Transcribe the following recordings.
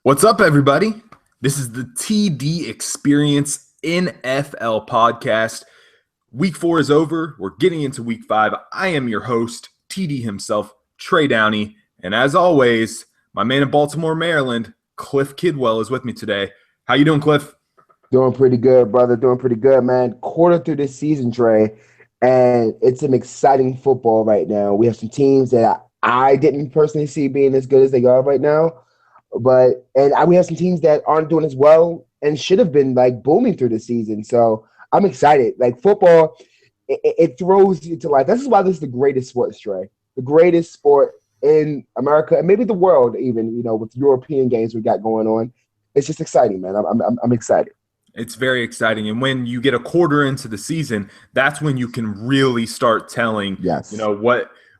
What's up, everybody? This is the TD Experience NFL podcast. Week 4 is over. We're getting into week 5. I am your host, TD himself, Trey Downey. And as always, my man in Baltimore, Maryland, Cliff Kidwell, is with me today. How you doing, Cliff? Doing pretty good, brother. Doing pretty good, man. Quarter through this season, Trey, and it's an exciting football right now. We have some teams that I didn't personally see being as good as they are right now, we have some teams that aren't doing as well and should have been like booming through the season. So I'm excited. Like football, it throws you to life. This is why this is the greatest sport, Trey. The greatest sport in America and maybe the world, even with European games we got going on. It's just exciting, man. I'm excited. It's very exciting. And when you get a quarter into the season, that's when you can really start telling, Yes.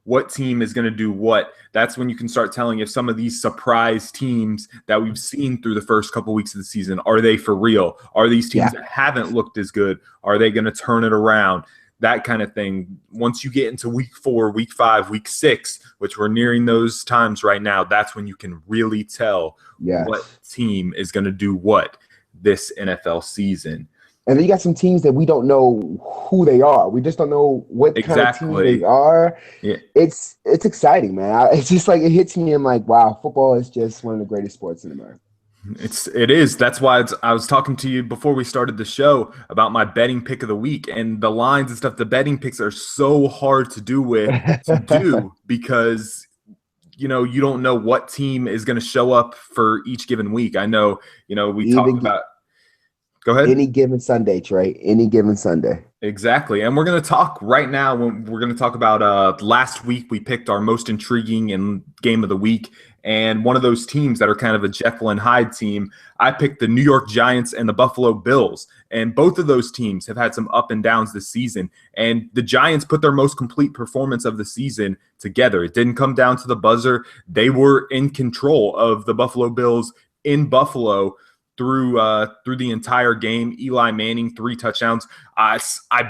what team is going to do what. That's when you can start telling if some of these surprise teams that we've seen through the first couple weeks of the season, are they for real? Are these teams that haven't looked as good? Are they going to turn it around? That kind of thing. Once you get into week 4, week 5, week 6, which we're nearing those times right now, that's when you can really tell what team is going to do what this NFL season. And then you got some teams that we don't know who they are. We just don't know what kind of team they are. Yeah. It's exciting, man. It's just like it hits me. I'm like, wow, football is just one of the greatest sports in America. It is. That's why I was talking to you before we started the show about my betting pick of the week and the lines and stuff. The betting picks are so hard to do because you don't know what team is going to show up for each given week. I know, we talked about. Go ahead. Any given Sunday, Trey. Any given Sunday. Exactly. And we're going to talk right now. We're going to talk about last week we picked our most intriguing and game of the week. And one of those teams that are kind of a Jekyll and Hyde team, I picked the New York Giants and the Buffalo Bills. And both of those teams have had some up and downs this season. And the Giants put their most complete performance of the season together. It didn't come down to the buzzer. They were in control of the Buffalo Bills in Buffalo through the entire game. Eli Manning, 3 touchdowns. I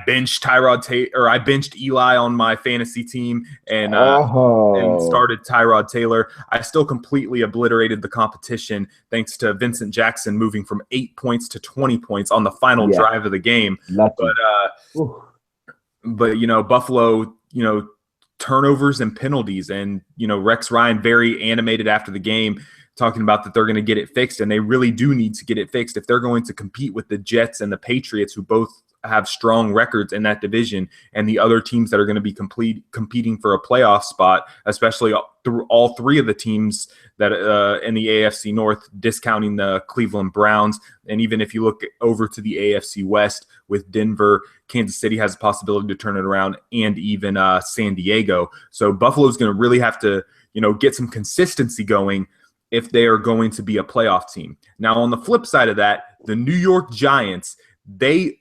benched I benched Eli on my fantasy team and started Tyrod Taylor. I still completely obliterated the competition thanks to Vincent Jackson moving from 8 points to 20 points on the final drive of the game. Lucky. But Buffalo, turnovers and penalties, and Rex Ryan very animated after the game, talking about that they're going to get it fixed, and they really do need to get it fixed if they're going to compete with the Jets and the Patriots, who both have strong records in that division, and the other teams that are going to be competing for a playoff spot, especially through all 3 of the teams that in the AFC North, discounting the Cleveland Browns. And even if you look over to the AFC West with Denver, Kansas City has a possibility to turn it around, and even San Diego. So Buffalo's going to really have to, get some consistency going if they are going to be a playoff team. Now, on the flip side of that, the New York Giants, they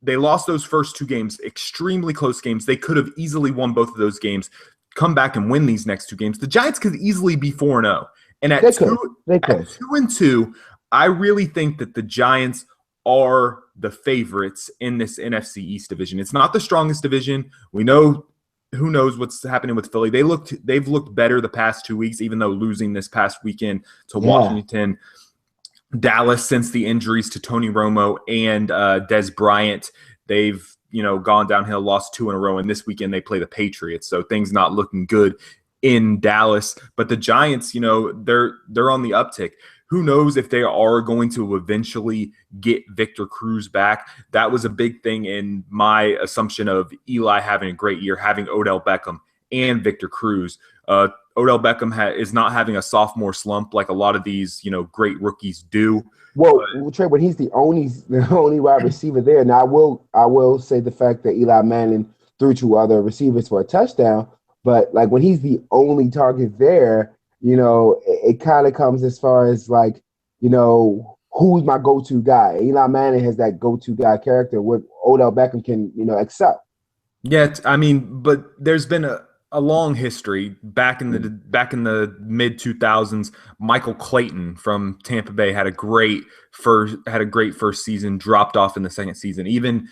lost those first 2 games, extremely close games. They could have easily won both of those games, come back and win these next 2 games. The Giants could easily be 4-0. And at 2-2, I really think that the Giants are the favorites in this NFC East division. It's not the strongest division. We know. Who knows what's happening with Philly? They've looked better the past 2 weeks, even though losing this past weekend to Washington. Dallas, since the injuries to Tony Romo and Des Bryant, they've gone downhill, lost 2 in a row, and this weekend they play the Patriots. So things not looking good in Dallas. But the Giants, they're on the uptick. Who knows if they are going to eventually get Victor Cruz back? That was a big thing in my assumption of Eli having a great year, having Odell Beckham and Victor Cruz. Odell Beckham is not having a sophomore slump like a lot of these, great rookies do. Well, Trey, but he's the only wide receiver there. Now, I will say the fact that Eli Manning threw 2 other receivers for a touchdown, but like when he's the only target there, it kind of comes as far as like, who's my go-to guy? Eli Manning has that go-to guy character where Odell Beckham can, excel. Yeah, I mean, but there's been a long history back in the mid 2000s. Michael Clayton from Tampa Bay had a great first season, dropped off in the second season. Even,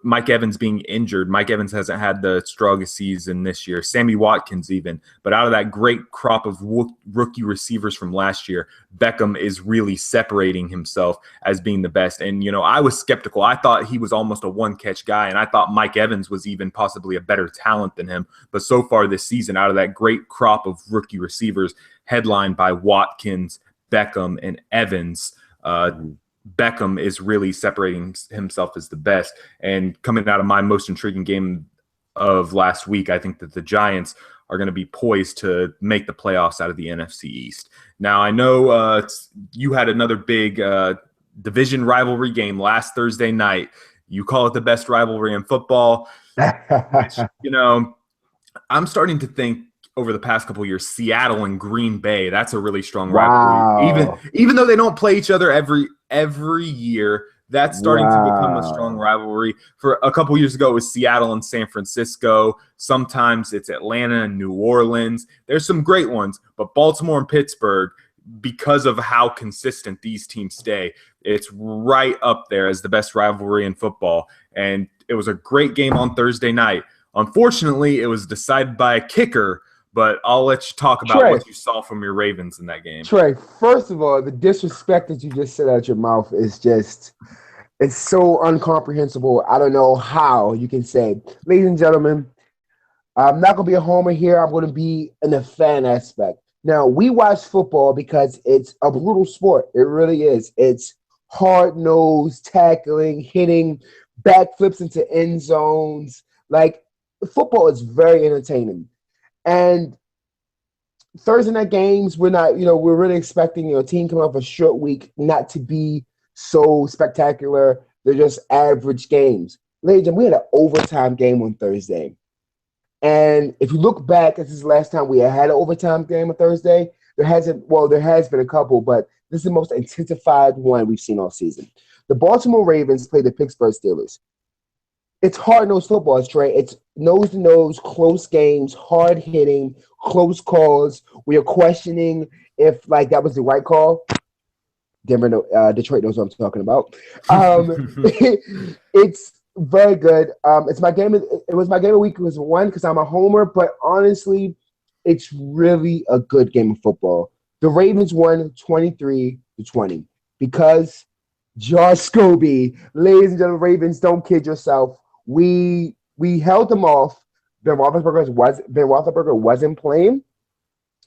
Mike Evans being injured, Mike Evans hasn't had the strongest season this year. Sammy Watkins even, but out of that great crop of rookie receivers from last year, Beckham is really separating himself as being the best. And I was skeptical. I thought he was almost a one catch guy, and I thought Mike Evans was even possibly a better talent than him. But so far this season, out of that great crop of rookie receivers, headlined by Watkins, Beckham, and Evans, Beckham is really separating himself as the best. And coming out of my most intriguing game of last week, I think that the Giants are going to be poised to make the playoffs out of the NFC East. Now, I know you had another big division rivalry game last Thursday night. You call it the best rivalry in football. Which, I'm starting to think over the past couple of years, Seattle and Green Bay, that's a really strong rivalry. Even though they don't play each other every year, that's starting to become a strong rivalry. For a couple years ago, it was Seattle and San Francisco. Sometimes it's Atlanta and New Orleans. There's some great ones, but Baltimore and Pittsburgh, because of how consistent these teams stay, it's right up there as the best rivalry in football. And it was a great game on Thursday night. Unfortunately, it was decided by a kicker, but I'll let you talk about what you saw from your Ravens in that game. Trey, first of all, the disrespect that you just said out your mouth is just – it's so incomprehensible. I don't know how you can say. Ladies and gentlemen, I'm not going to be a homer here. I'm going to be in the fan aspect. Now, we watch football because it's a brutal sport. It really is. It's hard-nosed, tackling, hitting, backflips into end zones. Like, football is very entertaining. And Thursday night games, we're really expecting a team coming off a short week not to be so spectacular. They're just average games. Ladies and gentlemen, we had an overtime game on Thursday. And if you look back, this is the last time we had an overtime game on Thursday. There has been a couple, but this is the most intensified one we've seen all season. The Baltimore Ravens played the Pittsburgh Steelers. It's hard-nosed football, Trey. It's nose-to-nose, close games, hard-hitting, close calls. We are questioning if, that was the right call. Detroit knows what I'm talking about. It's very good. It's my game. It was my game of the week. It was one because I'm a homer, but honestly, it's really a good game of football. The Ravens won 23-20 because Josh Scobie, ladies and gentlemen, Ravens, don't kid yourself. We held them off. Ben Roethlisberger wasn't playing,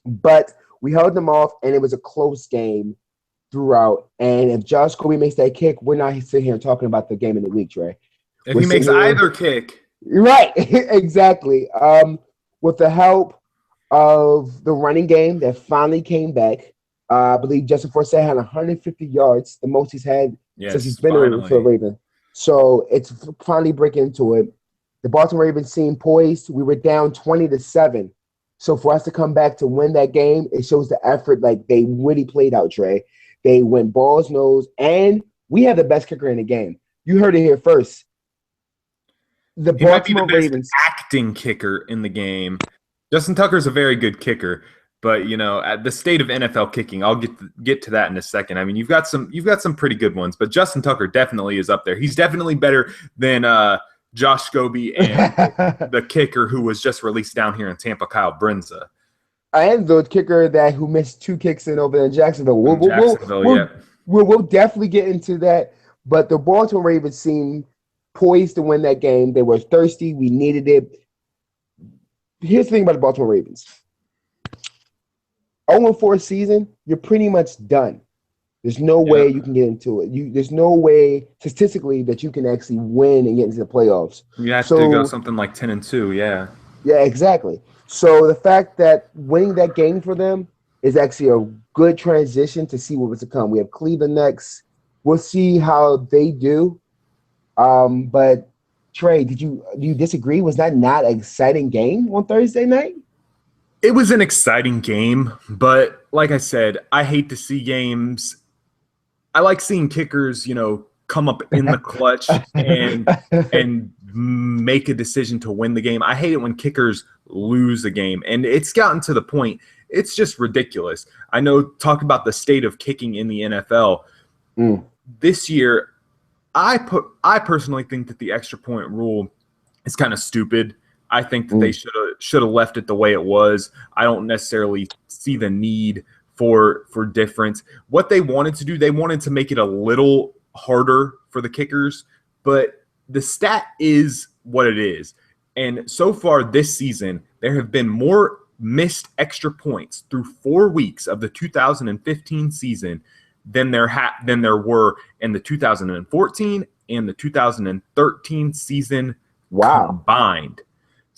but we held them off, and it was a close game throughout. And if Josh Scobie makes that kick, we're not sitting here talking about the game of the week, Trey. If he makes either kick. Right, exactly. With the help of the running game that finally came back, I believe Justin Forsett had 150 yards, the most he's had since he's been for the Ravens. So it's finally breaking into it. The Baltimore Ravens seem poised. We were down 20-7. So for us to come back to win that game, it shows the effort. They really played out, Trey. They went balls, nose, and we have the best kicker in the game. You heard it here first. The Baltimore Ravens acting kicker in the game. Justin Tucker's a very good kicker, but at the state of NFL kicking, I'll get to that in a second. I mean, you've got some pretty good ones, but Justin Tucker definitely is up there. He's definitely better than Josh Scobie and the kicker who was just released down here in Tampa, Kyle Brinza. And the kicker who missed 2 kicks over in Jacksonville. We'll definitely get into that. But the Baltimore Ravens seem poised to win that game. They were thirsty. We needed it. Here's the thing about the Baltimore Ravens. 0-4 season, you're pretty much done. There's no way you can get into it. There's no way statistically that you can actually win and get into the playoffs. You have to go something like 10-2, yeah. Yeah, exactly. So the fact that winning that game for them is actually a good transition to see what was to come. We have Cleveland next. We'll see how they do. But Trey, do you disagree? Was that not an exciting game on Thursday night? It was an exciting game, but like I said, I hate to see games. I like seeing kickers, come up in the clutch and make a decision to win the game. I hate it when kickers lose a game. And it's gotten to the point, it's just ridiculous. I know, talk about the state of kicking in the NFL. This year, I personally think that the extra point rule is kind of stupid. I think that they should have left it the way it was. I don't necessarily see the need for difference. What they wanted to do, they wanted to make it a little harder for the kickers, but the stat is what it is. And so far this season, there have been more missed extra points through 4 weeks of the 2015 season than there were in the 2014 and the 2013 season combined.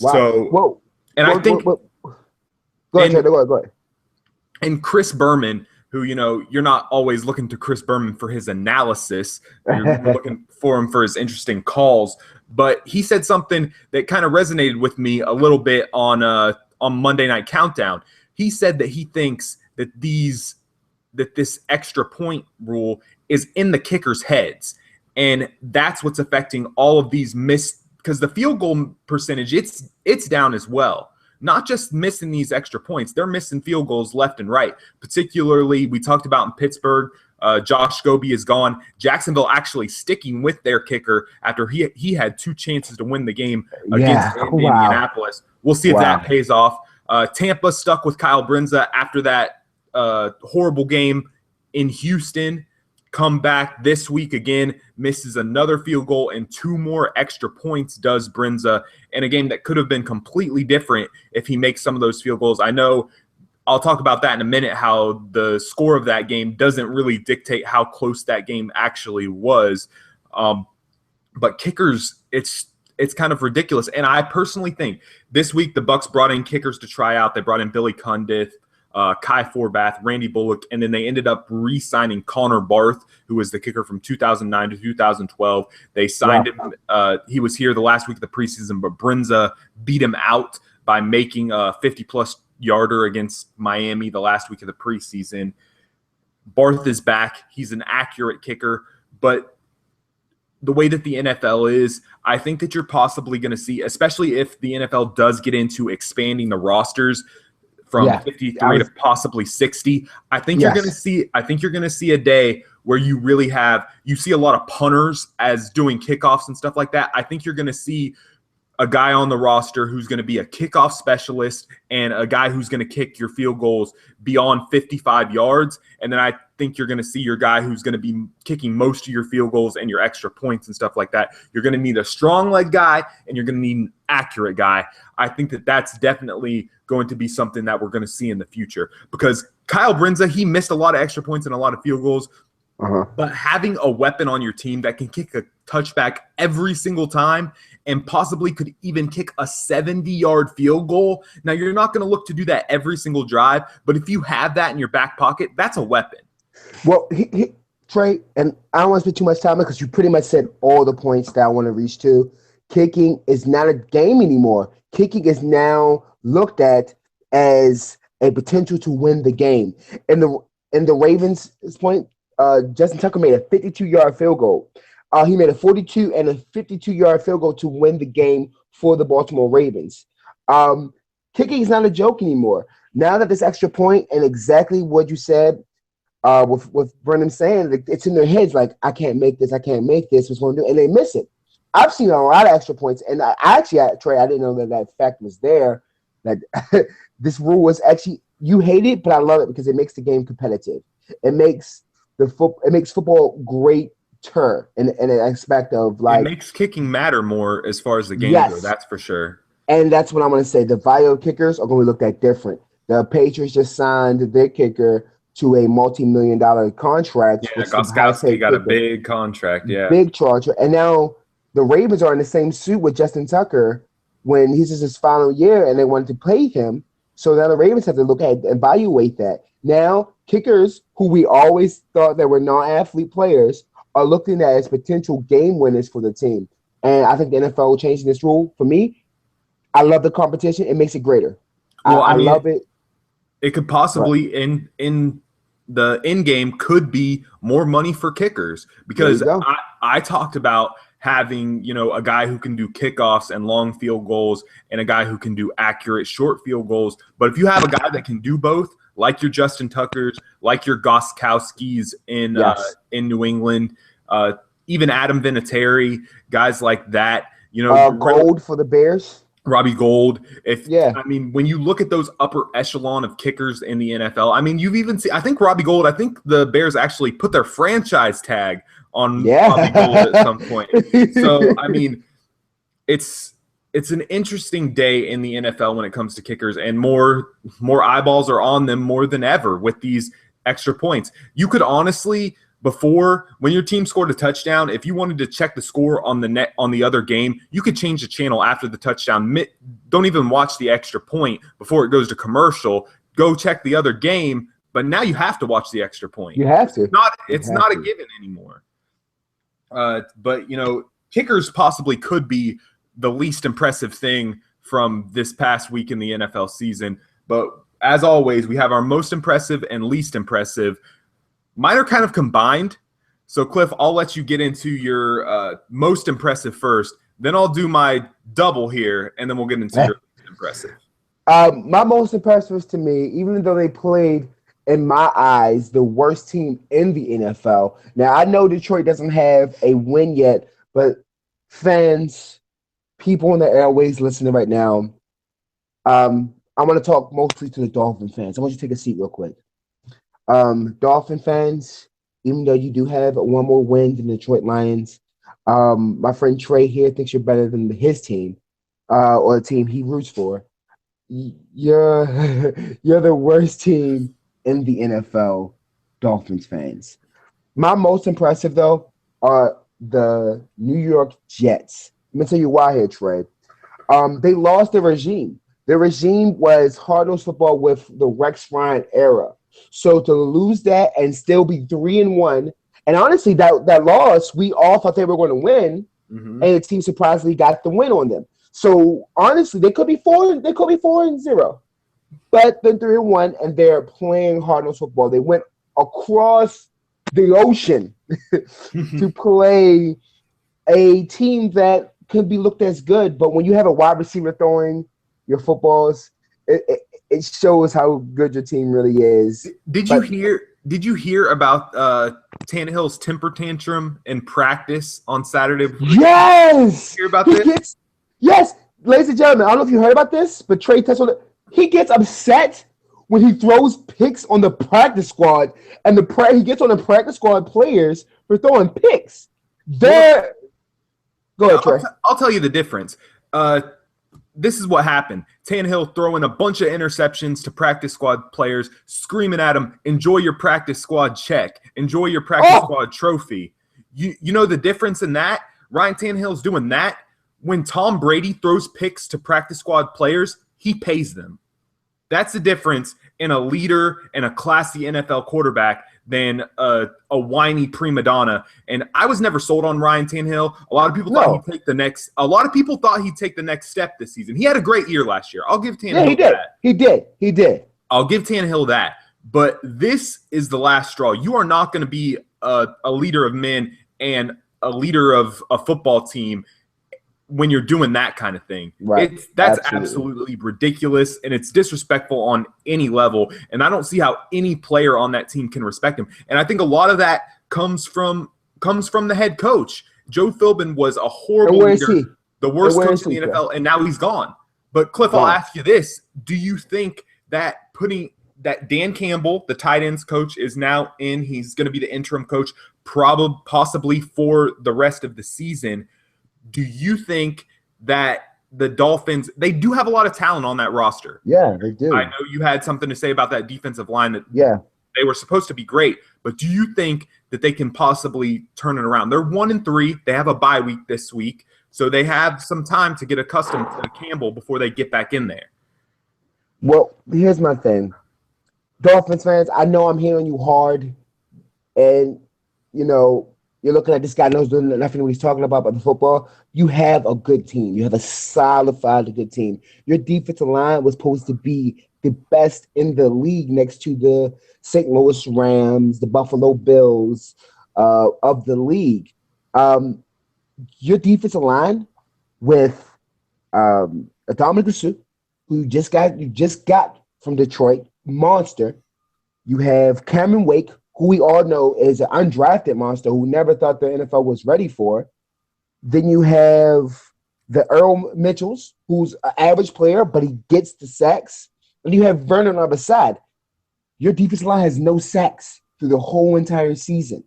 Wow. So, I think go ahead. And Chris Berman, who, you're not always looking to Chris Berman for his analysis. You're looking for him for his interesting calls. But he said something that kind of resonated with me a little bit on Monday Night Countdown. He said that he thinks that this extra point rule is in the kickers' heads. And that's what's affecting all of these missed, because the field goal percentage, it's down as well. Not just missing these extra points, they're missing field goals left and right. Particularly, we talked about in Pittsburgh, Josh Scobie is gone. Jacksonville actually sticking with their kicker after he had 2 chances to win the game against Indianapolis. We'll see if that pays off. Tampa stuck with Kyle Brinza after that horrible game in Houston. Come back this week again, misses another field goal and 2 more extra points does Brinza in a game that could have been completely different if he makes some of those field goals. I know I'll talk about that in a minute, how the score of that game doesn't really dictate how close that game actually was. But kickers, it's kind of ridiculous. And I personally think this week the Bucs brought in kickers to try out. They brought in Billy Cundiff, Kai Forbath, Randy Bullock, and then they ended up re-signing Connor Barth, who was the kicker from 2009 to 2012. They signed him. He was here the last week of the preseason, but Brinza beat him out by making a 50-plus yarder against Miami the last week of the preseason. Barth is back. He's an accurate kicker, but the way that the NFL is, I think that you're possibly going to see, especially if the NFL does get into expanding the rosters from 53 to possibly 60. I think you're going to see. I think you're going to see a day where you really see a lot of punters as doing kickoffs and stuff like that. I think you're going to see a guy on the roster who's going to be a kickoff specialist and a guy who's going to kick your field goals beyond 55 yards. And then I think you're going to see your guy who's going to be kicking most of your field goals and your extra points and stuff like that. You're going to need a strong leg guy and you're going to need an accurate guy. I think that that's definitely going to be something that we're going to see in the future, because Kyle Brinza, he missed a lot of extra points and a lot of field goals. But having a weapon on your team that can kick a touchback every single time and possibly could even kick a 70-yard field goal. Now, you're not going to look to do that every single drive, but if you have that in your back pocket, that's a weapon. Well, Trey, and I don't want to spend too much time because you pretty much said all the points that I want to reach to. Kicking is not a game anymore. Kicking is now looked at as a potential to win the game. And the Ravens' point, Justin Tucker made a 52-yard field goal. He made a 42 and a 52-yard field goal to win the game for the Baltimore Ravens. Kicking is not a joke anymore. Now that this extra point and exactly what you said with Brennan saying, it's in their heads like, I can't make this, what's going to do? And they miss it. I've seen a lot of extra points, and Trey, I didn't know that fact was there, that this rule was actually, you hate it, but I love it because it makes the game competitive. It makes football greater in an aspect of like, it makes kicking matter more as far as the game goes. That's for sure. And that's what I'm going to say. The value of kickers are going to be looked at different. The Patriots just signed their kicker to a multi-million-dollar contract. Yeah, Gostkowski got a big contract. Yeah, big charge. And now the Ravens are in the same suit with Justin Tucker when he's in his final year, and they wanted to pay him. So now the Ravens have to look at evaluate that. Now kickers, who we always thought that were non-athlete players, are looking at as potential game winners for the team. And I think the NFL changing this rule, for me, I love the competition. It makes it greater. Well, I love it. It could possibly in the end game could be more money for kickers, because I talked about having, a guy who can do kickoffs and long field goals and a guy who can do accurate short field goals. But if you have a guy that can do both, like your Justin Tuckers, like your Gostkowskis in New England, even Adam Vinatieri, guys like that, Gold for the Bears. Robbie Gould. When you look at those upper echelon of kickers in the NFL, you've even seen, I think Robbie Gould, I think the Bears actually put their franchise tag on Robbie Gould at some point. So, it's an interesting day in the NFL when it comes to kickers, and more eyeballs are on them more than ever with these extra points. You could honestly, before, when your team scored a touchdown, if you wanted to check the score on the net on the other game, you could change the channel after the touchdown. Don't even watch the extra point before it goes to commercial. Go check the other game, but now you have to watch the extra point. You have to. It's not a given anymore. But kickers possibly could be the least impressive thing from this past week in the NFL season. But as always, we have our most impressive and least impressive. Mine are kind of combined. So, Cliff, I'll let you get into your most impressive first. Then I'll do my double here, and then we'll get into your least impressive. My most impressive to me, even though they played, in my eyes, the worst team in the NFL. Now, I know Detroit doesn't have a win yet, but fans, people in the airways listening right now, I'm going to talk mostly to the Dolphin fans. I want you to take a seat real quick. Dolphin fans, even though you do have one more win than the Detroit Lions, my friend Trey here thinks you're better than his team, or the team he roots for. You're the worst team in the NFL, Dolphins fans. My most impressive, though, are the New York Jets. Let me tell you why here, Trey. They lost their regime. Their regime was hard-nosed football with the Rex Ryan era. So to lose that and still be 3-1, and honestly, that loss, we all thought they were going to win, and the team surprisingly got the win on them. So honestly, they could be 4-0, but then 3-1, and they're playing hard-nosed football. They went across the ocean to play a team that could be looked as good, but when you have a wide receiver throwing your footballs, it shows how good your team really is. Did you hear about Tannehill's temper tantrum in practice on Saturday? Yes. Hear about this? Yes, ladies and gentlemen. I don't know if you heard about this, but Trey touched on it. He gets upset when he throws picks on the practice squad, and he gets on the practice squad players for throwing picks. Go ahead, Trey. I'll tell you the difference. This is what happened. Tannehill throwing a bunch of interceptions to practice squad players, screaming at them, enjoy your practice squad check, enjoy your practice squad trophy. You know the difference in that? Ryan Tannehill's doing that. When Tom Brady throws picks to practice squad players, he pays them. That's the difference in a leader and a classy NFL quarterback than a whiny prima donna. And I was never sold on Ryan Tannehill. A lot of people thought he'd take the next. A lot of people thought he'd take the next step this season. He had a great year last year. I'll give Tannehill that. He did. I'll give Tannehill that. But this is the last straw. You are not going to be a leader of men and a leader of a football team when you're doing that kind of thing. Right. That's absolutely ridiculous, and it's disrespectful on any level, and I don't see how any player on that team can respect him. And I think a lot of that comes from the head coach. Joe Philbin was a horrible leader, the worst coach in the NFL, and now he's gone. But Cliff, I'll ask you this. Do you think that that Dan Campbell, the tight ends coach, is now in, he's going to be the interim coach possibly for the rest of the season, do you think that the Dolphins, they do have a lot of talent on that roster? Yeah, they do. I know you had something to say about that defensive line that they were supposed to be great, but do you think that they can possibly turn it around? They're 1-3. They have a bye week this week, so they have some time to get accustomed to Campbell before they get back in there. Well, here's my thing. Dolphins fans, I know I'm hearing you hard, and, you're looking at this guy knows nothing what he's talking about the football. You have a good team. You have a solidified good team. Your defensive line was supposed to be the best in the league next to the St. Louis Rams, the Buffalo Bills of the league. your defensive line with Dominic Sue, who you just got from Detroit, monster. You have Cameron Wake, who we all know is an undrafted monster who never thought the NFL was ready for. Then you have the Earl Mitchells, who's an average player, but he gets the sacks. And you have Vernon on the other side. Your defensive line has no sacks through the whole entire season.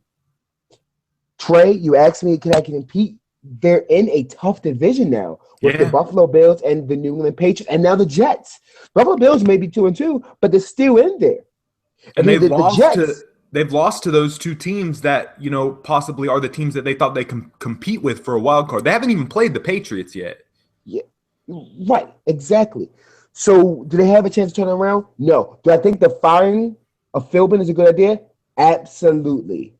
Trey, you asked me, can I compete? They're in a tough division now with the Buffalo Bills and the New England Patriots, and now the Jets. Buffalo Bills may be 2-2, but they're still in there. And they've lost to those two teams that, possibly are the teams that they thought they can compete with for a wild card. They haven't even played the Patriots yet. Yeah, right, exactly. So do they have a chance to turn around? No. Do I think the firing of Philbin is a good idea? Absolutely.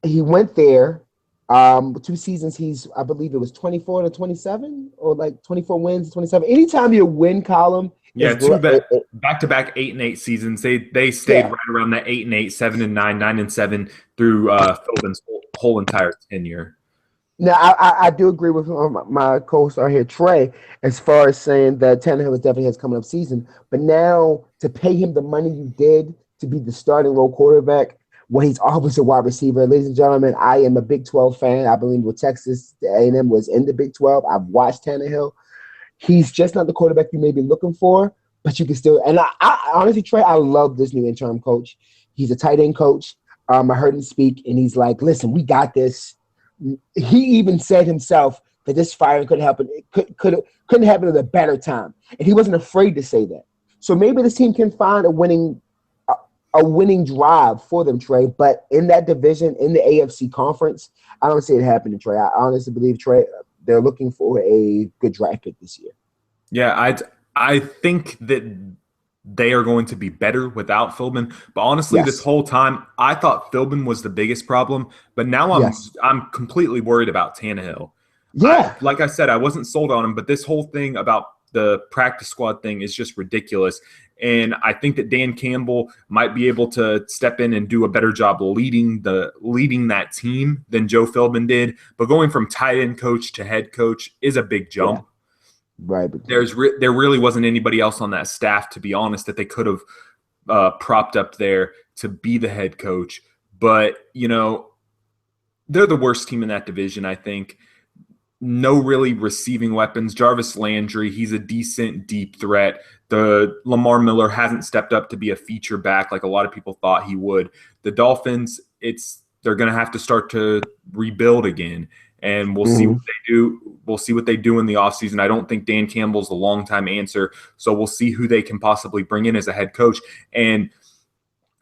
He went there. 2 seasons, I believe it was 24-27 or like 24 wins, 27. Anytime your win column. Yeah, back-to-back 8-8 seasons. They stayed right around that 8-8, 7-9, 9-7 through Philbin's whole entire tenure. Now, I do agree with my co-star here, Trey, as far as saying that Tannehill definitely has coming up season. But now to pay him the money you did to be the starting role quarterback, well, he's always a wide receiver. Ladies and gentlemen, I am a Big 12 fan. I believe with Texas A&M was in the Big 12. I've watched Tannehill. He's just not the quarterback you may be looking for, but you can still – and I honestly, Trey, I love this new interim coach. He's a tight end coach. I heard him speak, and he's like, listen, we got this. He even said himself that this firing couldn't happen. It couldn't happen at a better time, and he wasn't afraid to say that. So maybe this team can find a winning drive for them, Trey. But in that division, in the AFC conference, I don't see it happening, Trey. I honestly believe, Trey, they're looking for a good draft pick this year. Yeah, I think that they are going to be better without Philbin. But honestly, This whole time, I thought Philbin was the biggest problem. But now I'm completely worried about Tannehill. Yeah. Like I said, I wasn't sold on him, but this whole thing about the practice squad thing is just ridiculous. And I think that Dan Campbell might be able to step in and do a better job leading that team than Joe Philbin did. But going from tight end coach to head coach is a big jump. Yeah. Right. There really wasn't anybody else on that staff, to be honest, that they could have propped up there to be the head coach. But, they're the worst team in that division, I think. No really receiving weapons. Jarvis Landry, he's a decent deep threat. The Lamar Miller hasn't stepped up to be a feature back like a lot of people thought he would. The Dolphins, they're going to have to start to rebuild again, and we'll see what they do. We'll see what they do in the offseason. I don't think Dan Campbell's the long-time answer, so we'll see who they can possibly bring in as a head coach. And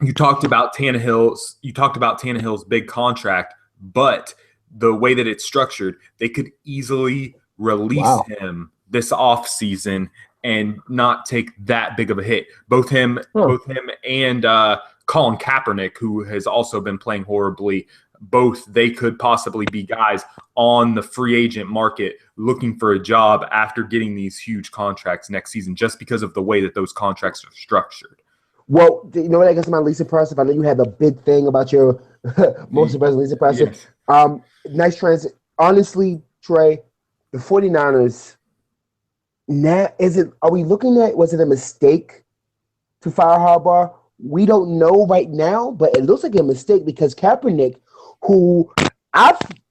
you talked about Tannehill's big contract, but the way that it's structured, they could easily release him this offseason and not take that big of a hit. Both him and Colin Kaepernick, who has also been playing horribly, they could possibly be guys on the free agent market looking for a job after getting these huge contracts next season, just because of the way that those contracts are structured. Well, you know what I guess my least impressive? I know you had a big thing about your most impressive, least impressive. Yes. Nice transit. Honestly, Trey, the 49ers, now are we looking at, was it a mistake to fire Harbaugh? We don't know right now, but it looks like a mistake because Kaepernick, who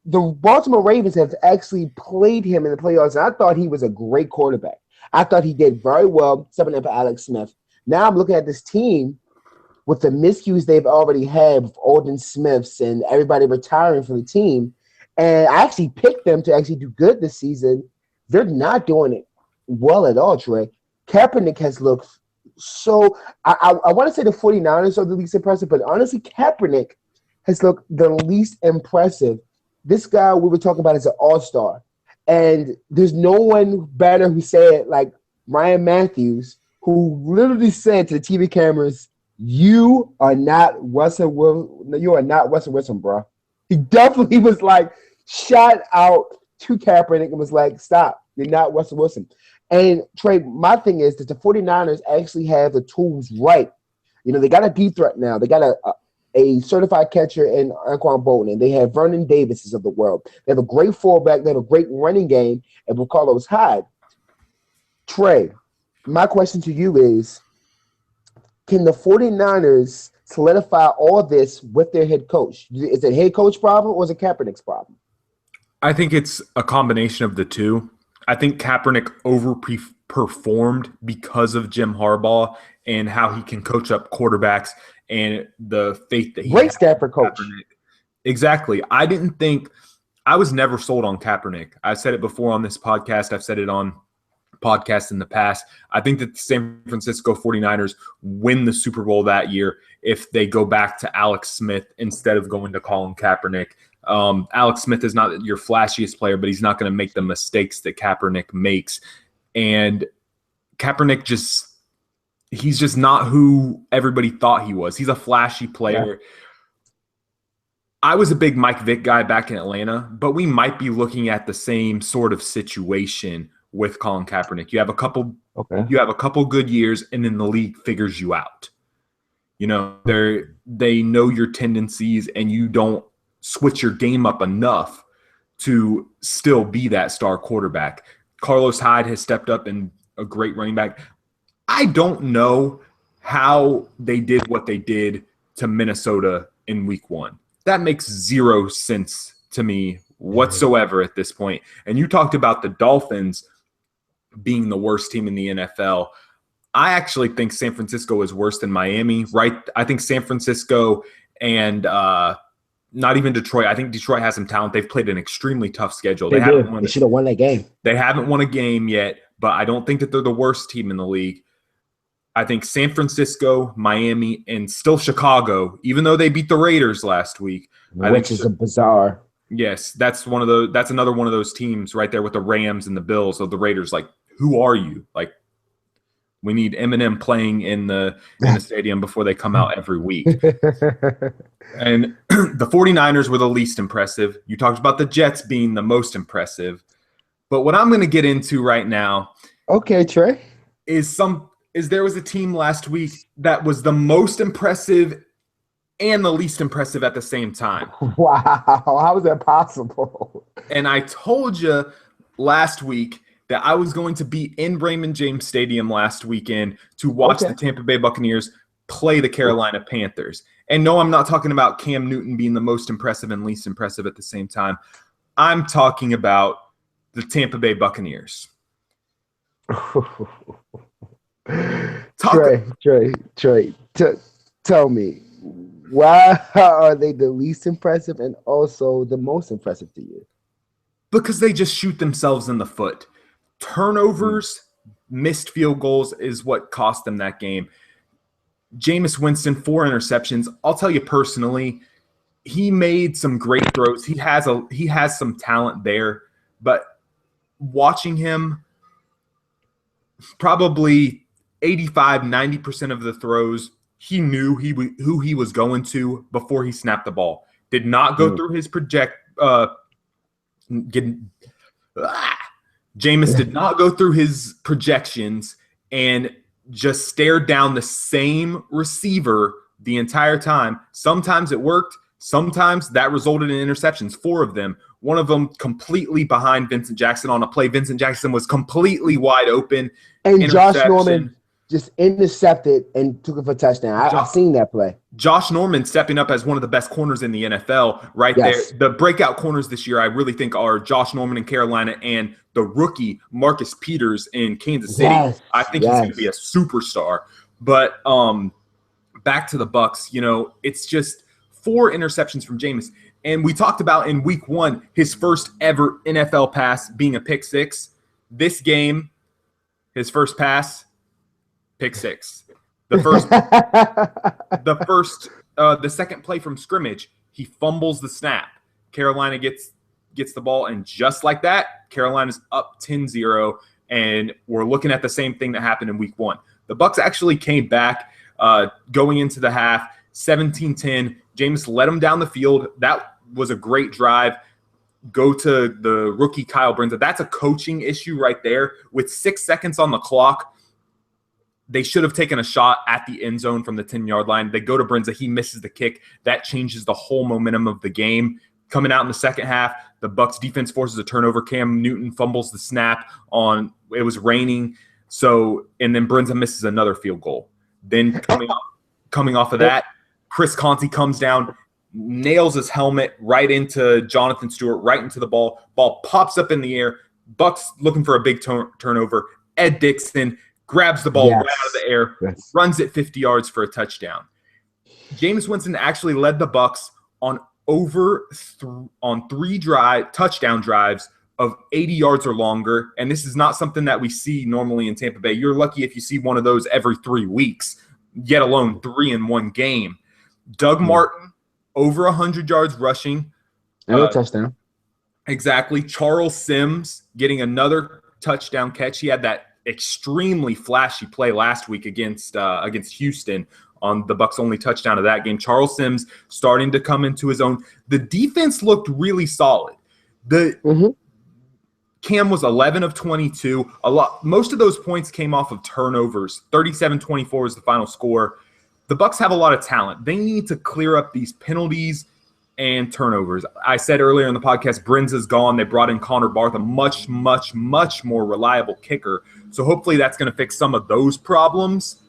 the Baltimore Ravens have actually played him in the playoffs, and I thought he was a great quarterback. I thought he did very well stepping in for Alex Smith. Now I'm looking at this team with the miscues they've already had with Alden Smiths and everybody retiring from the team. And I actually picked them to actually do good this season. They're not doing it well at all, Trey. Kaepernick has looked so – I want to say the 49ers are the least impressive, but honestly, Kaepernick has looked the least impressive. This guy we were talking about is an all-star. And there's no one better who said it like Ryan Matthews, who literally said to the TV cameras, you are not Russell Wilson, bro. He definitely was like shot out to Kaepernick and was like, stop, you're not Russell Wilson. And Trey, my thing is that the 49ers actually have the tools right. They got a deep threat now. They got a certified catcher in Anquan Bolton, and they have Vernon Davises of the world. They have a great fullback. They have a great running game, and with Carlos Hyde. Trey, my question to you is, can the 49ers solidify all this with their head coach? Is it a head coach problem or is it Kaepernick's problem? I think it's a combination of the two. I think Kaepernick overperformed because of Jim Harbaugh and how he can coach up quarterbacks and the faith that he Great has Stafford coach. Kaepernick. Exactly. I was never sold on Kaepernick. I've said it before on this podcast. I've said it on podcasts in the past. I think that the San Francisco 49ers win the Super Bowl that year if they go back to Alex Smith instead of going to Colin Kaepernick. Alex Smith is not your flashiest player, but he's not going to make the mistakes that Kaepernick makes. And Kaepernick he's just not who everybody thought he was. He's a flashy player. Yeah. I was a big Mike Vick guy back in Atlanta, but we might be looking at the same sort of situation with Colin Kaepernick. You have a couple good years, and then the league figures you out. You know, they know your tendencies, and you don't switch your game up enough to still be that star quarterback. Carlos Hyde has stepped up and a great running back. I don't know how they did what they did to Minnesota in week 1. That makes zero sense to me whatsoever at this point. And you talked about the Dolphins being the worst team in the NFL. I actually think San Francisco is worse than Miami, right? I think San Francisco and not even Detroit. I think Detroit has some talent. They've played an extremely tough schedule. They should have won that game. They haven't won a game yet, but I don't think that they're the worst team in the league. I think San Francisco, Miami, and still Chicago, even though they beat the Raiders last week. Which is a bizarre. Yes, that's another one of those teams right there with the Rams and the Bills. So the Raiders, like, who are you? Like, we need Eminem playing in the stadium before they come out every week. And the 49ers were the least impressive. You talked about the Jets being the most impressive. But what I'm going to get into right now, okay, Trey, is there was a team last week that was the most impressive and the least impressive at the same time. Wow, how is that possible? And I told you last week that I was going to be in Raymond James Stadium last weekend to watch the Tampa Bay Buccaneers play the Carolina Panthers. And no, I'm not talking about Cam Newton being the most impressive and least impressive at the same time. I'm talking about the Tampa Bay Buccaneers. Trey, tell me, why are they the least impressive and also the most impressive to you? Because they just shoot themselves in the foot. Turnovers, missed field goals is what cost them that game. Jameis Winston, 4 interceptions. I'll tell you personally, he made some great throws. He has some talent there, but watching him, probably 85-90% of the throws, he knew who he was going to before he snapped the ball. Did not go through his Jameis did not go through his projections and just stared down the same receiver the entire time. Sometimes it worked. Sometimes that resulted in interceptions, 4 of them. One of them completely behind Vincent Jackson on a play. Vincent Jackson was completely wide open. And Josh Norman just intercepted and took it for a touchdown. I've seen that play. Josh Norman stepping up as one of the best corners in the NFL there. The breakout corners this year I really think are Josh Norman in Carolina and the rookie Marcus Peters in Kansas City. I think he's going to be a superstar. But back to the Bucs, it's just 4 interceptions from Jameis. And we talked about in week 1 his first ever NFL pass being a pick 6. This game, his first pass, pick 6. The second play from scrimmage, he fumbles the snap. Carolina gets the ball, and just like that, Carolina's up 10-0, and we're looking at the same thing that happened in week 1. The Bucs actually came back going into the half, 17-10. Jameis led them down the field. That was a great drive. Go to the rookie Kyle Brinza. That's a coaching issue right there. With 6 seconds on the clock, They should have taken a shot at the end zone from the 10-yard line. They go to Brinza. He misses the kick. That changes the whole momentum of the game. Coming out in the second half, the Bucs defense forces a turnover. Cam Newton fumbles the snap on – it was raining. And then Brinza misses another field goal. Then coming off of that, Chris Conti comes down, nails his helmet right into Jonathan Stewart, right into the ball. Ball pops up in the air. Bucs looking for a big turnover. Ed Dixon grabs the ball right out of the air, runs it 50 yards for a touchdown. Jameis Winston actually led the Bucs on three touchdown drives of 80 yards or longer, and this is not something that we see normally in Tampa Bay. You're lucky if you see one of those every 3 weeks, yet alone 3 in one game. Doug Martin, over 100 yards rushing. And a touchdown. Exactly. Charles Sims getting another touchdown catch. He had that extremely flashy play last week against Houston on the Bucs' only touchdown of that game. Charles Sims starting to come into his own. The defense looked really solid. Cam was 11 of 22. Most of those points came off of turnovers. 37-24 is the final score. The Bucs have a lot of talent. They need to clear up these penalties and turnovers. I said earlier in the podcast, Brinza's gone. They brought in Connor Barth, a much, much, much more reliable kicker. So hopefully that's going to fix some of those problems.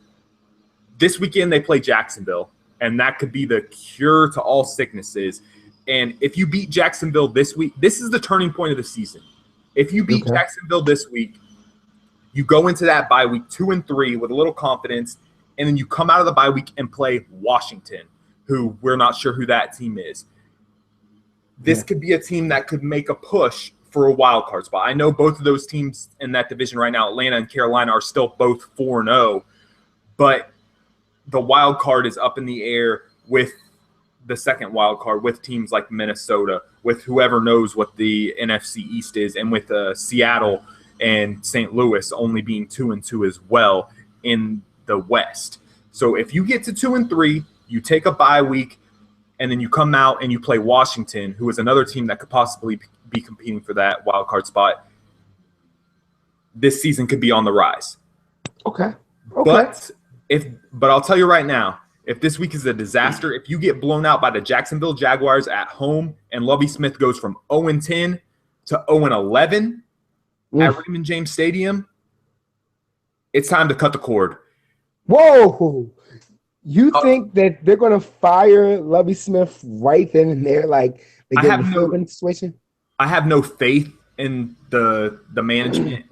This weekend they play Jacksonville, and that could be the cure to all sicknesses. And if you beat Jacksonville this week, this is the turning point of the season. If you beat Jacksonville this week, you go into that bye week 2-3 with a little confidence, and then you come out of the bye week and play Washington, who we're not sure who that team is. This could be a team that could make a push for a wild card spot. I know both of those teams in that division right now, Atlanta and Carolina, are still both 4-0, but the wild card is up in the air with the second wild card, with teams like Minnesota, with whoever knows what the NFC East is, and with Seattle and St. Louis only being 2-2 as well in the West. So if you get to 2-3, you take a bye week, and then you come out and you play Washington, who is another team that could possibly be competing for that wild card spot. This season could be on the rise. Okay. But I'll tell you right now, if this week is a disaster, if you get blown out by the Jacksonville Jaguars at home and Lovie Smith goes from 0-10 to 0-11 at Raymond James Stadium, it's time to cut the cord. Whoa! You think that they're going to fire Lovie Smith right then and there, like they get the Philbin situation? I have no faith in the management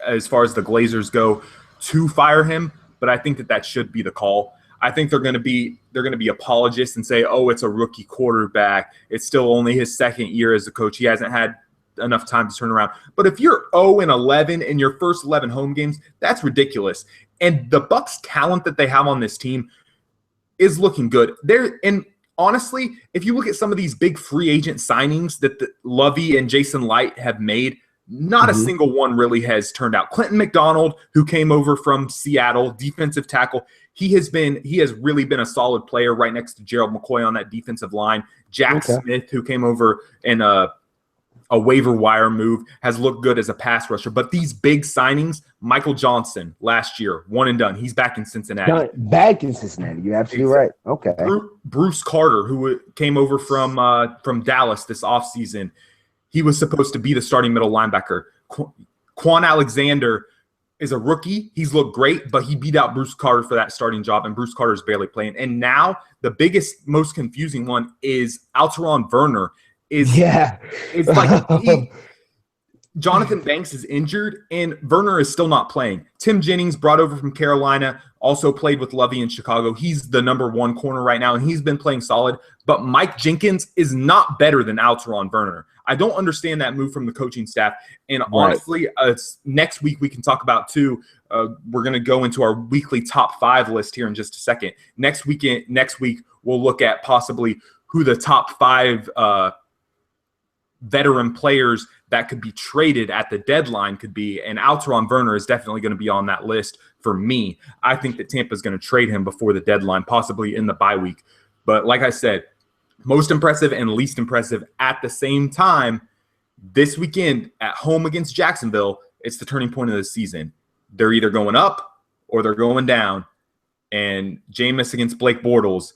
as far as the Glazers go to fire him, but I think that should be the call. I think they're going to be apologists and say, "Oh, it's a rookie quarterback. It's still only his second year as a coach. He hasn't had enough time to turn around." But if you're 0-11 in your first 11 home games, that's ridiculous. And the Bucs' talent that they have on this team is looking good. And honestly, if you look at some of these big free agent signings that Lovey and Jason Light have made, not a single one really has turned out. Clinton McDonald, who came over from Seattle, defensive tackle, he has really been a solid player right next to Gerald McCoy on that defensive line. Jack Smith, who came over in a waiver wire move, has looked good as a pass rusher. But these big signings, Michael Johnson last year, one and done. He's back in Cincinnati. Back in Cincinnati. You're absolutely right. Okay. Bruce Carter, who came over from Dallas this offseason, he was supposed to be the starting middle linebacker. Quan Alexander is a rookie. He's looked great, but he beat out Bruce Carter for that starting job, and Bruce Carter's barely playing. And now the biggest, most confusing one is Alteron Werner. It's like Jonathan Banks is injured, and Werner is still not playing. Tim Jennings, brought over from Carolina, also played with Lovey in Chicago. He's the number one corner right now, and he's been playing solid. But Mike Jenkins is not better than Alteron Werner. I don't understand that move from the coaching staff. And honestly, next week we can talk about too. We're going to go into our weekly top 5 list here in just a second. Next week we'll look at possibly who the top 5 veteran players that could be traded at the deadline could be, and Alteron Werner is definitely going to be on that list for me. I think that Tampa is going to trade him before the deadline, possibly in the bye week. But like I said, most impressive and least impressive at the same time. This weekend at home against Jacksonville, it's the turning point of the season. They're either going up or they're going down. And Jameis against Blake Bortles,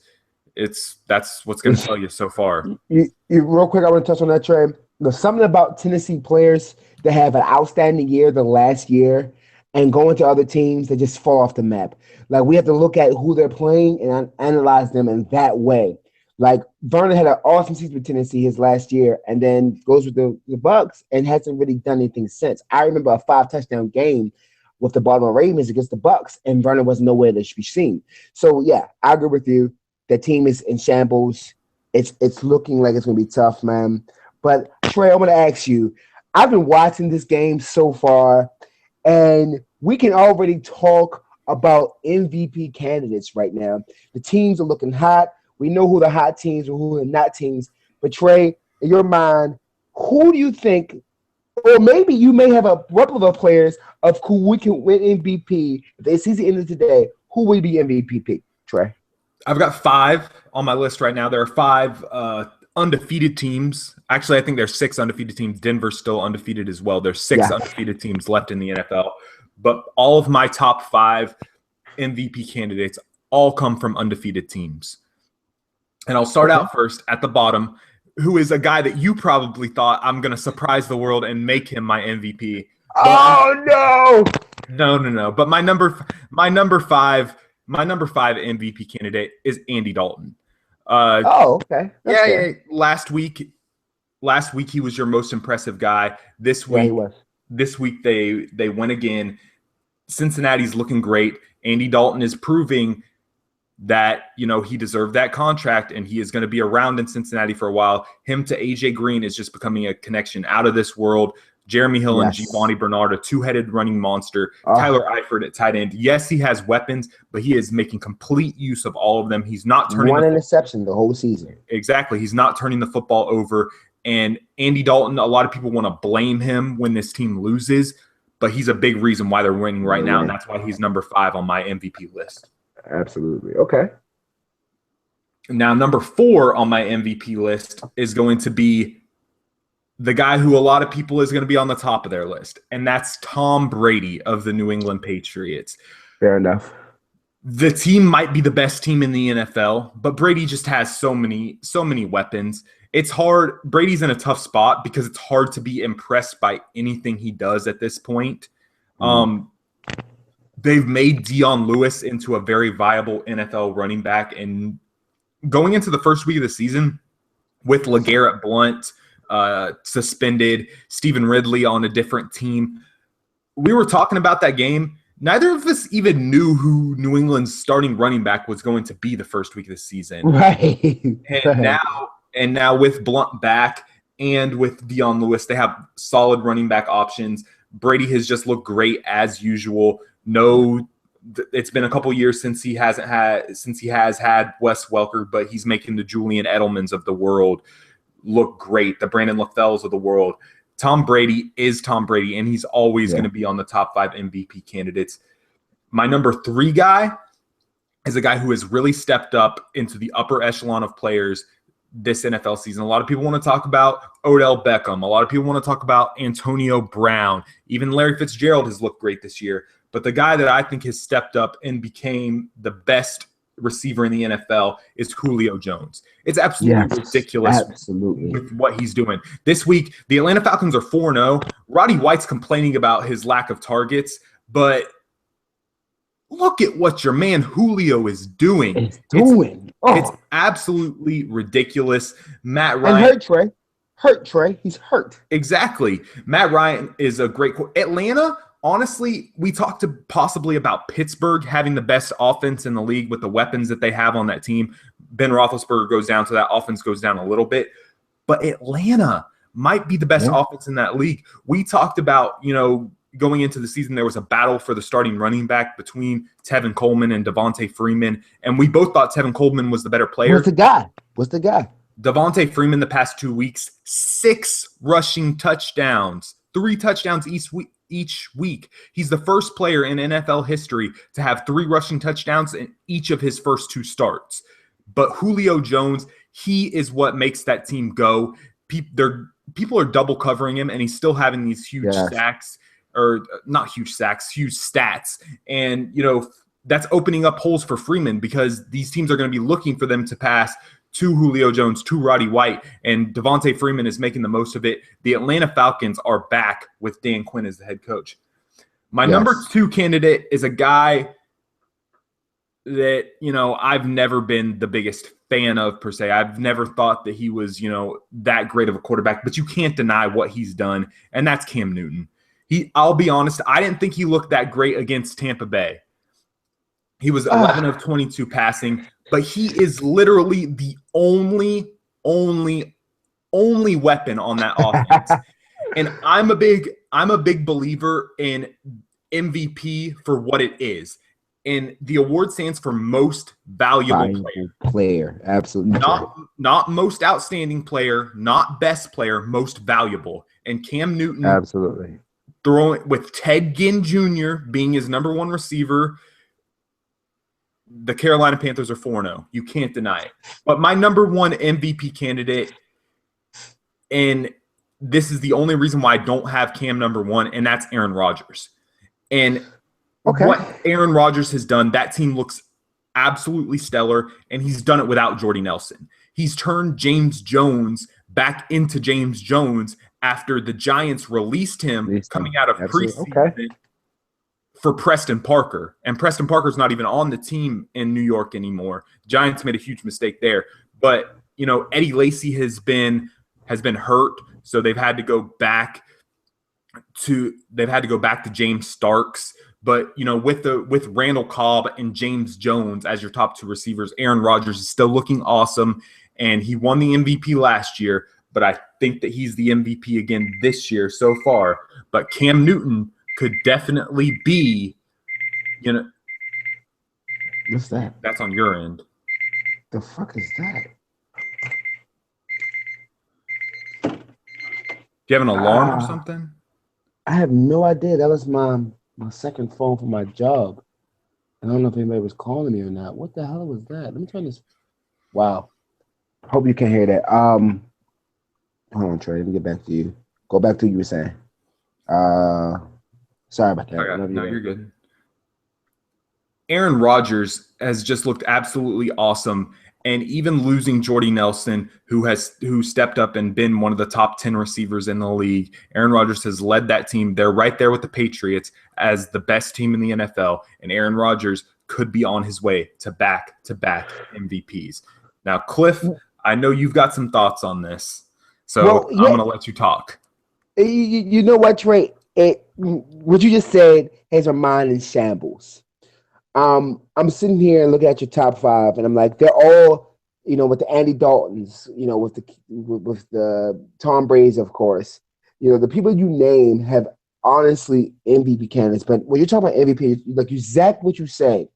that's what's going to tell you so far. Real quick, I want to touch on that, Trey. There's something about Tennessee players that have an outstanding year the last year and going to other teams that just fall off the map. Like, we have to look at who they're playing and analyze them in that way. Like, Vernon had an awesome season with Tennessee his last year and then goes with the Bucs and hasn't really done anything since. I remember a 5-touchdown game with the Baltimore Ravens against the Bucs, and Vernon was nowhere to be seen. So, yeah, I agree with you. The team is in shambles. It's looking like it's going to be tough, man. But, Trey, I'm going to ask you, I've been watching this game so far, and we can already talk about MVP candidates right now. The teams are looking hot. We know who the hot teams and who the not teams. But, Trey, in your mind, who do you think, or maybe you may have a replica of players of who we can win MVP if the season ended today, who will be MVP, Trey? I've got 5 on my list right now. There are 5 undefeated teams. Actually, I think there's 6 undefeated teams. Denver's still undefeated as well. There's 6 undefeated teams left in the NFL. But all of my top 5 MVP candidates all come from undefeated teams. And I'll start out first at the bottom, who is a guy that you probably thought I'm going to surprise the world and make him my MVP. Oh, no. No. But my number 5 MVP candidate is Andy Dalton. Okay. Yeah. Last week he was your most impressive guy. This week they win again. Cincinnati's looking great. Andy Dalton is proving that, he deserved that contract and he is going to be around in Cincinnati for a while. Him to AJ Green is just becoming a connection out of this world. Jeremy Hill and Giovanni Bernard, a two-headed running monster. Tyler Eifert at tight end. Yes, he has weapons, but he is making complete use of all of them. He's not turning one interception the whole season. Exactly. He's not turning the football over. And Andy Dalton, a lot of people want to blame him when this team loses, but he's a big reason why they're winning right now, and that's why he's number 5 on my MVP list. Absolutely. Okay. Now, number 4 on my MVP list is going to be the guy who a lot of people is going to be on the top of their list, and that's Tom Brady of the New England Patriots. Fair enough. The team might be the best team in the NFL, but Brady just has so many weapons. It's hard. Brady's in a tough spot because it's hard to be impressed by anything he does at this point. They've made Dion Lewis into a very viable NFL running back, and going into the first week of the season with LeGarrette Blount suspended, Stephen Ridley on a different team, we were talking about that game. Neither of us even knew who New England's starting running back was going to be the first week of the season. Right. And now with Blount back and with Dion Lewis, they have solid running back options. Brady has just looked great as usual. It's been a couple years since he has had Wes Welker, but he's making the Julian Edelmans of the world look great, the Brandon LaFells of the world. Tom Brady is Tom Brady, and he's always going to be on the top 5 MVP candidates. My number 3 guy is a guy who has really stepped up into the upper echelon of players this NFL season. A lot of people want to talk about Odell Beckham. A lot of people want to talk about Antonio Brown. Even Larry Fitzgerald has looked great this year. But the guy that I think has stepped up and became the best receiver in the NFL is Julio Jones. It's absolutely ridiculous with what he's doing. This week, the Atlanta Falcons are 4-0. Roddy White's complaining about his lack of targets, but look at what your man Julio is doing. It's absolutely ridiculous. Matt Ryan. And hurt Trey. He's hurt. Exactly. Matt Ryan is a great – Atlanta – honestly, we talked possibly about Pittsburgh having the best offense in the league with the weapons that they have on that team. Ben Roethlisberger goes down, so that offense goes down a little bit. But Atlanta might be the best offense in that league. We talked about, going into the season, there was a battle for the starting running back between Tevin Coleman and Devontae Freeman, and we both thought Tevin Coleman was the better player. What's the guy? Devontae Freeman the past 2 weeks, 6 rushing touchdowns, 3 touchdowns each week. He's the first player in NFL history to have 3 rushing touchdowns in each of his first 2 starts. But Julio Jones, he is what makes that team go. People are double covering him, and he's still having these huge sacks. or not huge sacks, huge stats. And, that's opening up holes for Freeman because these teams are going to be looking for them to pass to Julio Jones, to Roddy White, and Devontae Freeman is making the most of it. The Atlanta Falcons are back with Dan Quinn as the head coach. My number 2 candidate is a guy that, I've never been the biggest fan of per se. I've never thought that he was, that great of a quarterback, but you can't deny what he's done, and that's Cam Newton. I'll be honest, I didn't think he looked that great against Tampa Bay. He was 11 of 22 passing, but he is literally the only weapon on that offense. And I'm a big believer in MVP for what it is. And the award stands for most valuable player. Absolutely. Not most outstanding player, not best player, most valuable. And Cam Newton, absolutely, throwing with Ted Ginn Jr. being his number 1 receiver. The Carolina Panthers are 4-0. You can't deny it. But my number 1 MVP candidate, and this is the only reason why I don't have Cam number 1, and that's Aaron Rodgers. And what Aaron Rodgers has done, that team looks absolutely stellar, and he's done it without Jordy Nelson. He's turned James Jones back into James Jones after the Giants released him coming out of preseason for Preston Parker. And Preston Parker's not even on the team in New York anymore. Giants made a huge mistake there. But, Eddie Lacy has been hurt, so they've had to go back to James Starks. But, with Randall Cobb and James Jones as your top 2 receivers, Aaron Rodgers is still looking awesome, and he won the MVP last year, but I think that he's the MVP again this year so far. But Cam Newton could definitely be, What's that? That's on your end. The fuck is that? Do you have an alarm or something? I have no idea. That was my second phone for my job. I don't know if anybody was calling me or not. What the hell was that? Let me turn this. Wow. Hope you can hear that. Hold on, Trey. Let me get back to you. Go back to what you were saying. Sorry about that. Okay. No, you're good. Aaron Rodgers has just looked absolutely awesome. And even losing Jordy Nelson, who stepped up and been one of the top 10 receivers in the league, Aaron Rodgers has led that team. They're right there with the Patriots as the best team in the NFL. And Aaron Rodgers could be on his way to back-to-back MVPs. Now, Cliff, I know you've got some thoughts on this, so I'm going to let you talk. You know what, Trey? What you just said has my mind in shambles. I'm sitting here and looking at your top 5, and I'm like, they're all, with the Andy Daltons, with the Tom Brady's, of course. The people you name have honestly MVP candidates. But when you're talking about MVP, like you exact what you say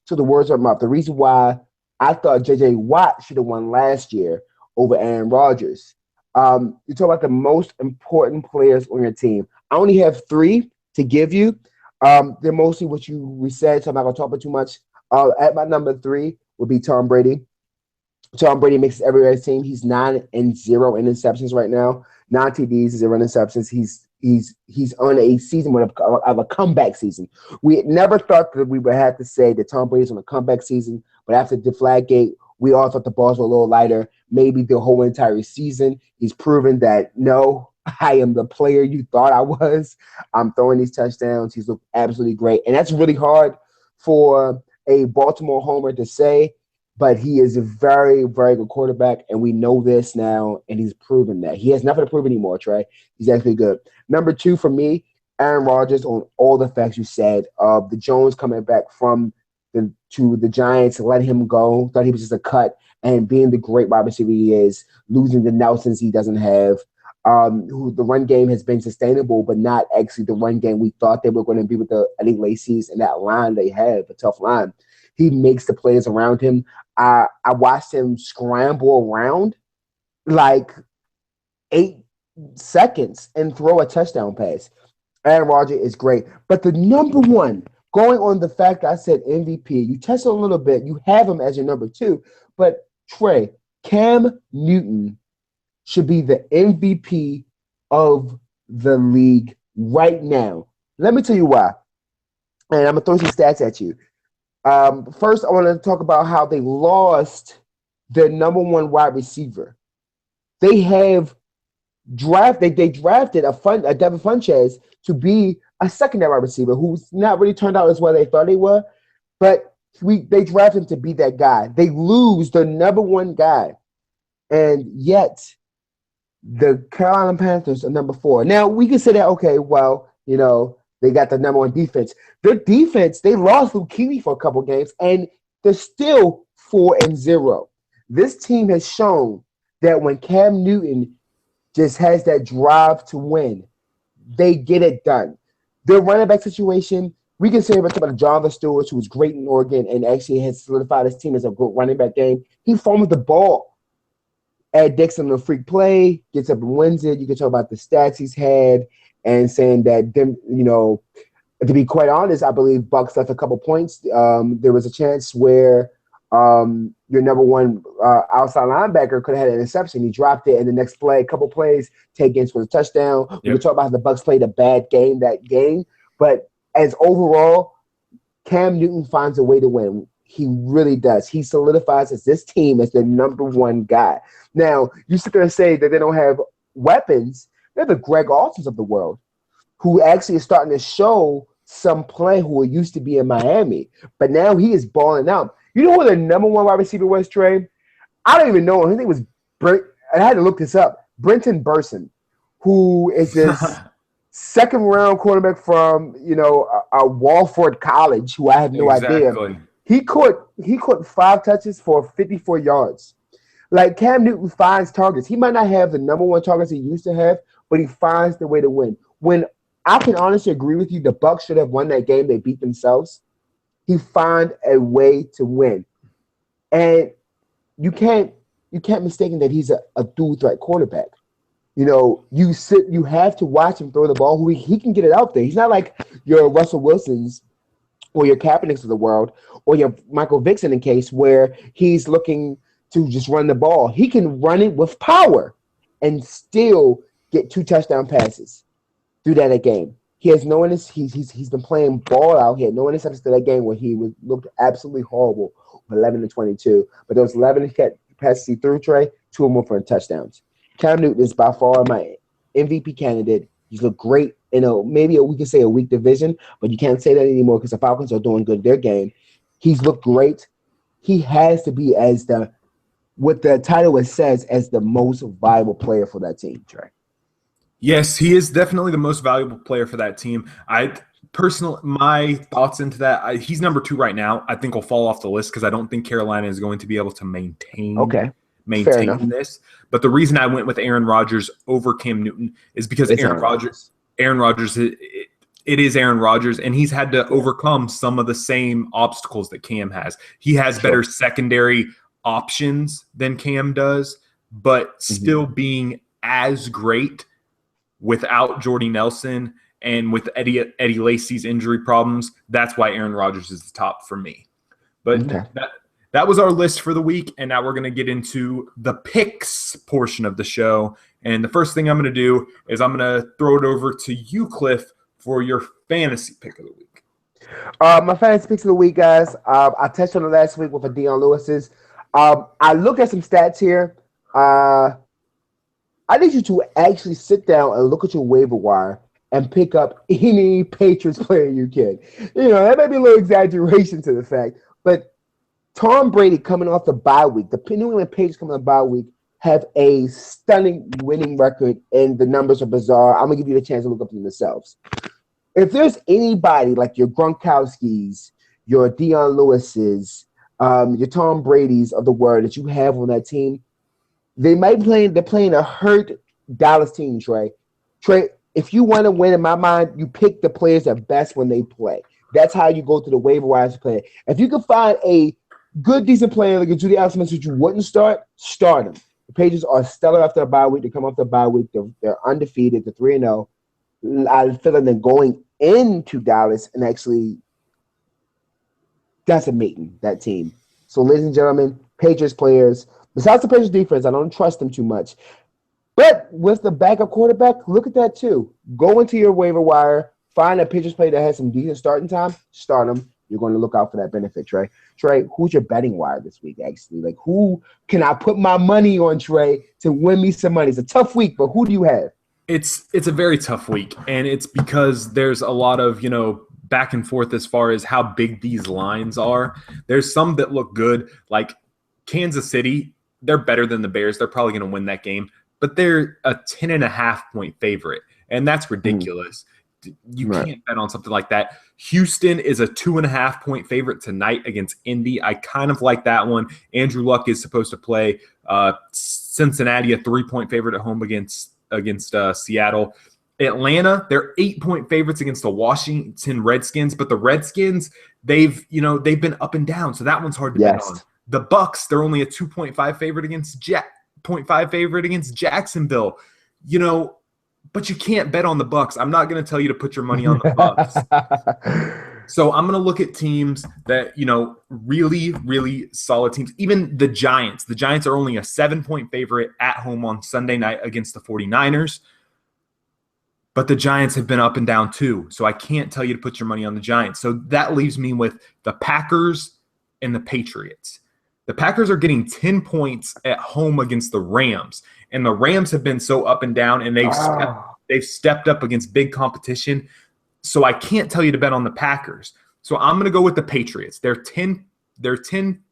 to the words of my mouth. The reason why I thought J.J. Watt should have won last year over Aaron Rodgers. You talk about the most important players on your team. I only have 3 to give you. They're mostly what we said, so I'm not going to talk about too much. At my number 3 would be Tom Brady. Tom Brady makes everybody's team. He's 9-0 in interceptions right now. 9 TDs, 0 interceptions. He's on a season of a comeback season. We never thought that we would have to say that Tom Brady's on a comeback season, but after the Deflategate, we all thought the balls were a little lighter. Maybe the whole entire season. He's proven that, no, I am the player you thought I was. I'm throwing these touchdowns. He's looked absolutely great. And that's really hard for a Baltimore homer to say, but he is a very, very good quarterback, and we know this now, and he's proven that. He has nothing to prove anymore, Trey. He's actually good. Number 2 for me, Aaron Rodgers, on all the facts you said, the Jones coming back from to the Giants, let him go, thought he was just a cut, and being the great wide receiver he is, losing the Nelsons he doesn't have, who the run game has been sustainable, but not actually the run game we thought they were going to be with the Eddie Lacy's and that line they have, a tough line. He makes the players around him. I watched him scramble around like 8 seconds and throw a touchdown pass. Aaron Rodgers is great. But the number 1, going on the fact I said MVP, you touched on a little bit. You have him as your number 2. But, Trey, Cam Newton should be the MVP of the league right now. Let me tell you why. And I'm going to throw some stats at you. First, I want to talk about how they lost their number one wide receiver. They have they drafted a Devin Funchess to be a secondary wide receiver who's not really turned out as well as they thought they were, but they drafted him to be that guy. They lose their number one guy, and yet the Carolina Panthers are number 4. Now, we can say that, okay, well, they got the number one defense. Their defense, they lost Luke Kuechly for a couple games, and they're still 4-0. This team has shown that when Cam Newton just has that drive to win, they get it done. Their running back situation, we can say about Jonathan Stewart, who was great in Oregon and actually has solidified his team as a good running back game. He fumbled the ball. Ed Dixon on a freak play, gets up and wins it. You can talk about the stats he's had and saying that, to be quite honest, I believe Bucks left a couple points. There was a chance where your number one outside linebacker could have had an interception. He dropped it, and the next play, a couple plays, Ted Ginn for the touchdown. Yep. We can talk about how the Bucks played a bad game that game, but as overall, Cam Newton finds a way to win. He really does. He solidifies this team as the number one guy. Now, you sit there and say that they don't have weapons. They're the Greg Olsons of the world, who actually is starting to show some play who used to be in Miami, but now he is balling out. You know who the number one wide receiver was, Trey? I don't even know him. His name was I had to look this up. Brenton Burson, who is this second-round quarterback from a Walford College, who I have no idea. He caught 5 touches for 54 yards. Like, Cam Newton finds targets. He might not have the number one targets he used to have, but he finds the way to win. When I can honestly agree with you, the Bucs should have won that game. They beat themselves. He found a way to win. And you can't mistake that he's a dual threat quarterback. You have to watch him throw the ball. He can get it out there. He's not like your Russell Wilsons or your Kaepernicks of the world or your Michael Vick in case where he's looking to just run the ball. He can run it with power and still get 2 touchdown passes through that game. He has no he's been playing ball out. He had no interceptions to that game where he looked absolutely horrible, 11-22. But those 11 passes he threw, Trey, 2 of them for touchdowns. Cam Newton is by far my MVP candidate. He's looked great in we can say a weak division, but you can't say that anymore because the Falcons are doing good their game. He's looked great. He has to be what the title says, as the most valuable player for that team, Trey. Yes, he is definitely the most valuable player for that team. My thoughts into that, he's number 2 right now. I think he'll fall off the list because I don't think Carolina is going to be able to maintain this. But the reason I went with Aaron Rodgers over Cam Newton is because Aaron Rodgers, it is Aaron Rodgers, and he's had to overcome some of the same obstacles that Cam has. He has better secondary options than Cam does, but still being as great without Jordy Nelson and with Eddie Lacy's injury problems. That's why Aaron Rodgers is the top for me. But that was our list for the week, and now we're going to get into the picks portion of the show. And the first thing I'm going to do is I'm going to throw it over to you, Cliff, for your fantasy pick of the week. My fantasy picks of the week, guys. I touched on it last week with Deion Lewis's. I looked at some stats here. I need you to actually sit down and look at your waiver wire and pick up any Patriots player you can. That may be a little exaggeration to the fact, but Tom Brady coming off the bye week, the New England Patriots coming off the bye week, have a stunning winning record, and the numbers are bizarre. I'm going to give you the chance to look up them yourselves. If there's anybody like your Gronkowskis, your Deion Lewis's, your Tom Brady's of the world that you have on that team, they're playing a hurt Dallas team, Trey. Trey, if you want to win, in my mind, you pick the players that best when they play. That's how you go to the waiver wire to play. If you can find a good, decent player like a Judy Alston that you wouldn't start them. The Patriots are stellar after a bye week. They come off the bye week. They're undefeated. They're 3-0. I feel like they're going into Dallas and actually decimating that team. So, ladies and gentlemen, Patriots players, besides the Patriots defense, I don't trust them too much. But with the backup quarterback, look at that too. Go into your waiver wire, Find a Patriots player that has some decent starting time, start them. You're going to look out for that benefit, Trey. Trey, who's your betting wire this week, actually? Like, who can I put my money on, Trey, to win me some money? It's a tough week, but who do you have? It's a very tough week, and it's because there's a lot of, back and forth as far as how big these lines are. There's some that look good, like Kansas City. They're better than the Bears. They're probably going to win that game, but they're a 10.5-point favorite, and that's ridiculous. You can't bet on something like that. Houston is a 2.5-point favorite tonight against Indy. I kind of like that one. Andrew Luck is supposed to play. Cincinnati, a 3-point favorite at home against Seattle. Atlanta, they're 8-point favorites against the Washington Redskins, but the Redskins, they've been up and down, so that one's hard to bet on. The Bucks, they're only a 2.5 favorite against 0.5 favorite against Jacksonville. But you can't bet on the Bucks. I'm not going to tell you to put your money on the Bucks. So I'm going to look at teams that, really, really solid teams. Even the Giants. The Giants are only a 7-point favorite at home on Sunday night against the 49ers. But the Giants have been up and down too. So I can't tell you to put your money on the Giants. So that leaves me with the Packers and the Patriots. The Packers are getting 10 points at home against the Rams. And the Rams have been so up and down, and they've stepped up against big competition. So I can't tell you to bet on the Packers. So I'm going to go with the Patriots. They're 10-point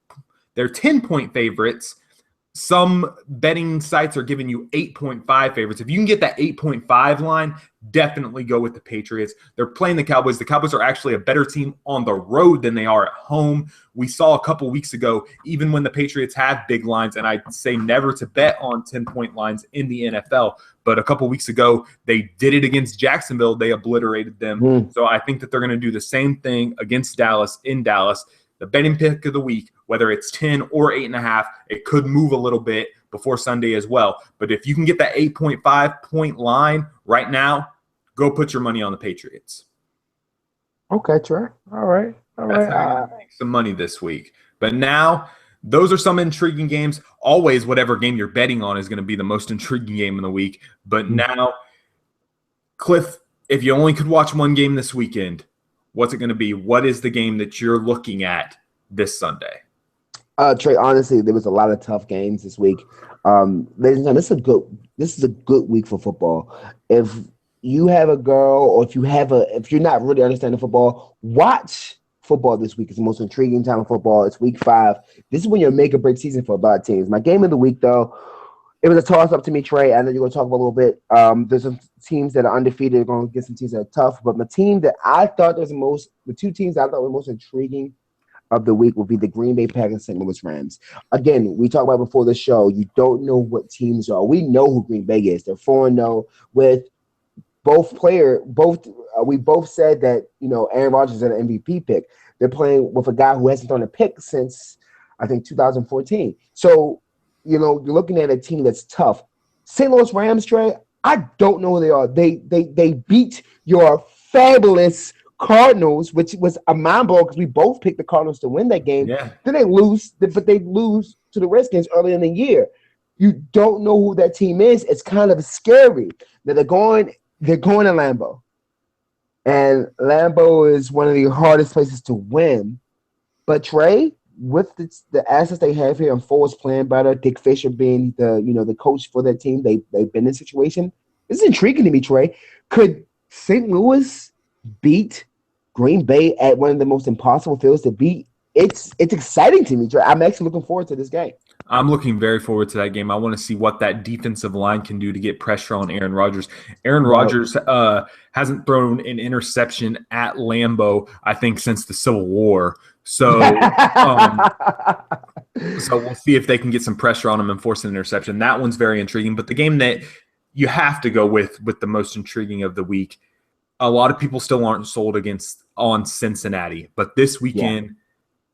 favorites. Some betting sites are giving you 8.5 favorites. If you can get that 8.5 line, definitely go with the Patriots. They're playing the Cowboys. The Cowboys are actually a better team on the road than they are at home. We saw a couple weeks ago, even when the Patriots have big lines, and I say never to bet on 10-point lines in the NFL, but a couple weeks ago, they did it against Jacksonville. They obliterated them. So I think that they're going to do the same thing against Dallas in Dallas. The betting pick of the week, whether it's 10 or 8.5, it could move a little bit before Sunday as well. But if you can get that 8.5-point line right now, go put your money on the Patriots. Okay, Trey. All right. Make some money this week. But now, those are some intriguing games. Always, whatever game you're betting on is going to be the most intriguing game in the week. But now, Cliff, if you only could watch one game this weekend, what's it going to be? What is the game that you're looking at this Sunday? Trey, honestly, there was a lot of tough games this week. Ladies and gentlemen, this is a good week for football. If you have a girl, or if you're not really understanding football, watch football this week. It's the most intriguing time of football. It's week 5. This is when you're make or break season for a lot of teams. My game of the week, though, it was a toss-up to me, Trey. I know you're going to talk about a little bit. There's some teams that are undefeated. They're going to get some teams that are tough. But the two teams that I thought were most intriguing of the week would be the Green Bay Packers and St. Louis Rams. Again, we talked about before the show, you don't know what teams are. We know who Green Bay is. They're 4-0 with we both said that, Aaron Rodgers is an MVP pick. They're playing with a guy who hasn't thrown a pick since, I think, 2014. So, you're looking at a team that's tough. St. Louis Rams, Trey, I don't know who they are. They beat your fabulous Cardinals, which was a mind blow because we both picked the Cardinals to win that game. Yeah. Then they lose to the Redskins early in the year. You don't know who that team is. It's kind of scary. Now they're going to Lambeau. And Lambeau is one of the hardest places to win. But Trey, with the assets they have here, and Foles playing better, Dick Fisher being the coach for that team, they've been in this situation. This is intriguing to me, Trey. Could St. Louis beat Green Bay at one of the most impossible fields to beat? It's exciting to me, Trey. I'm actually looking forward to this game. I'm looking very forward to that game. I want to see what that defensive line can do to get pressure on Aaron Rodgers. Aaron Rodgers hasn't thrown an interception at Lambeau, I think, since the Civil War. So, so we'll see if they can get some pressure on him and force an interception. That one's very intriguing. But the game that you have to go with the most intriguing of the week, a lot of people still aren't sold on Cincinnati. But this weekend,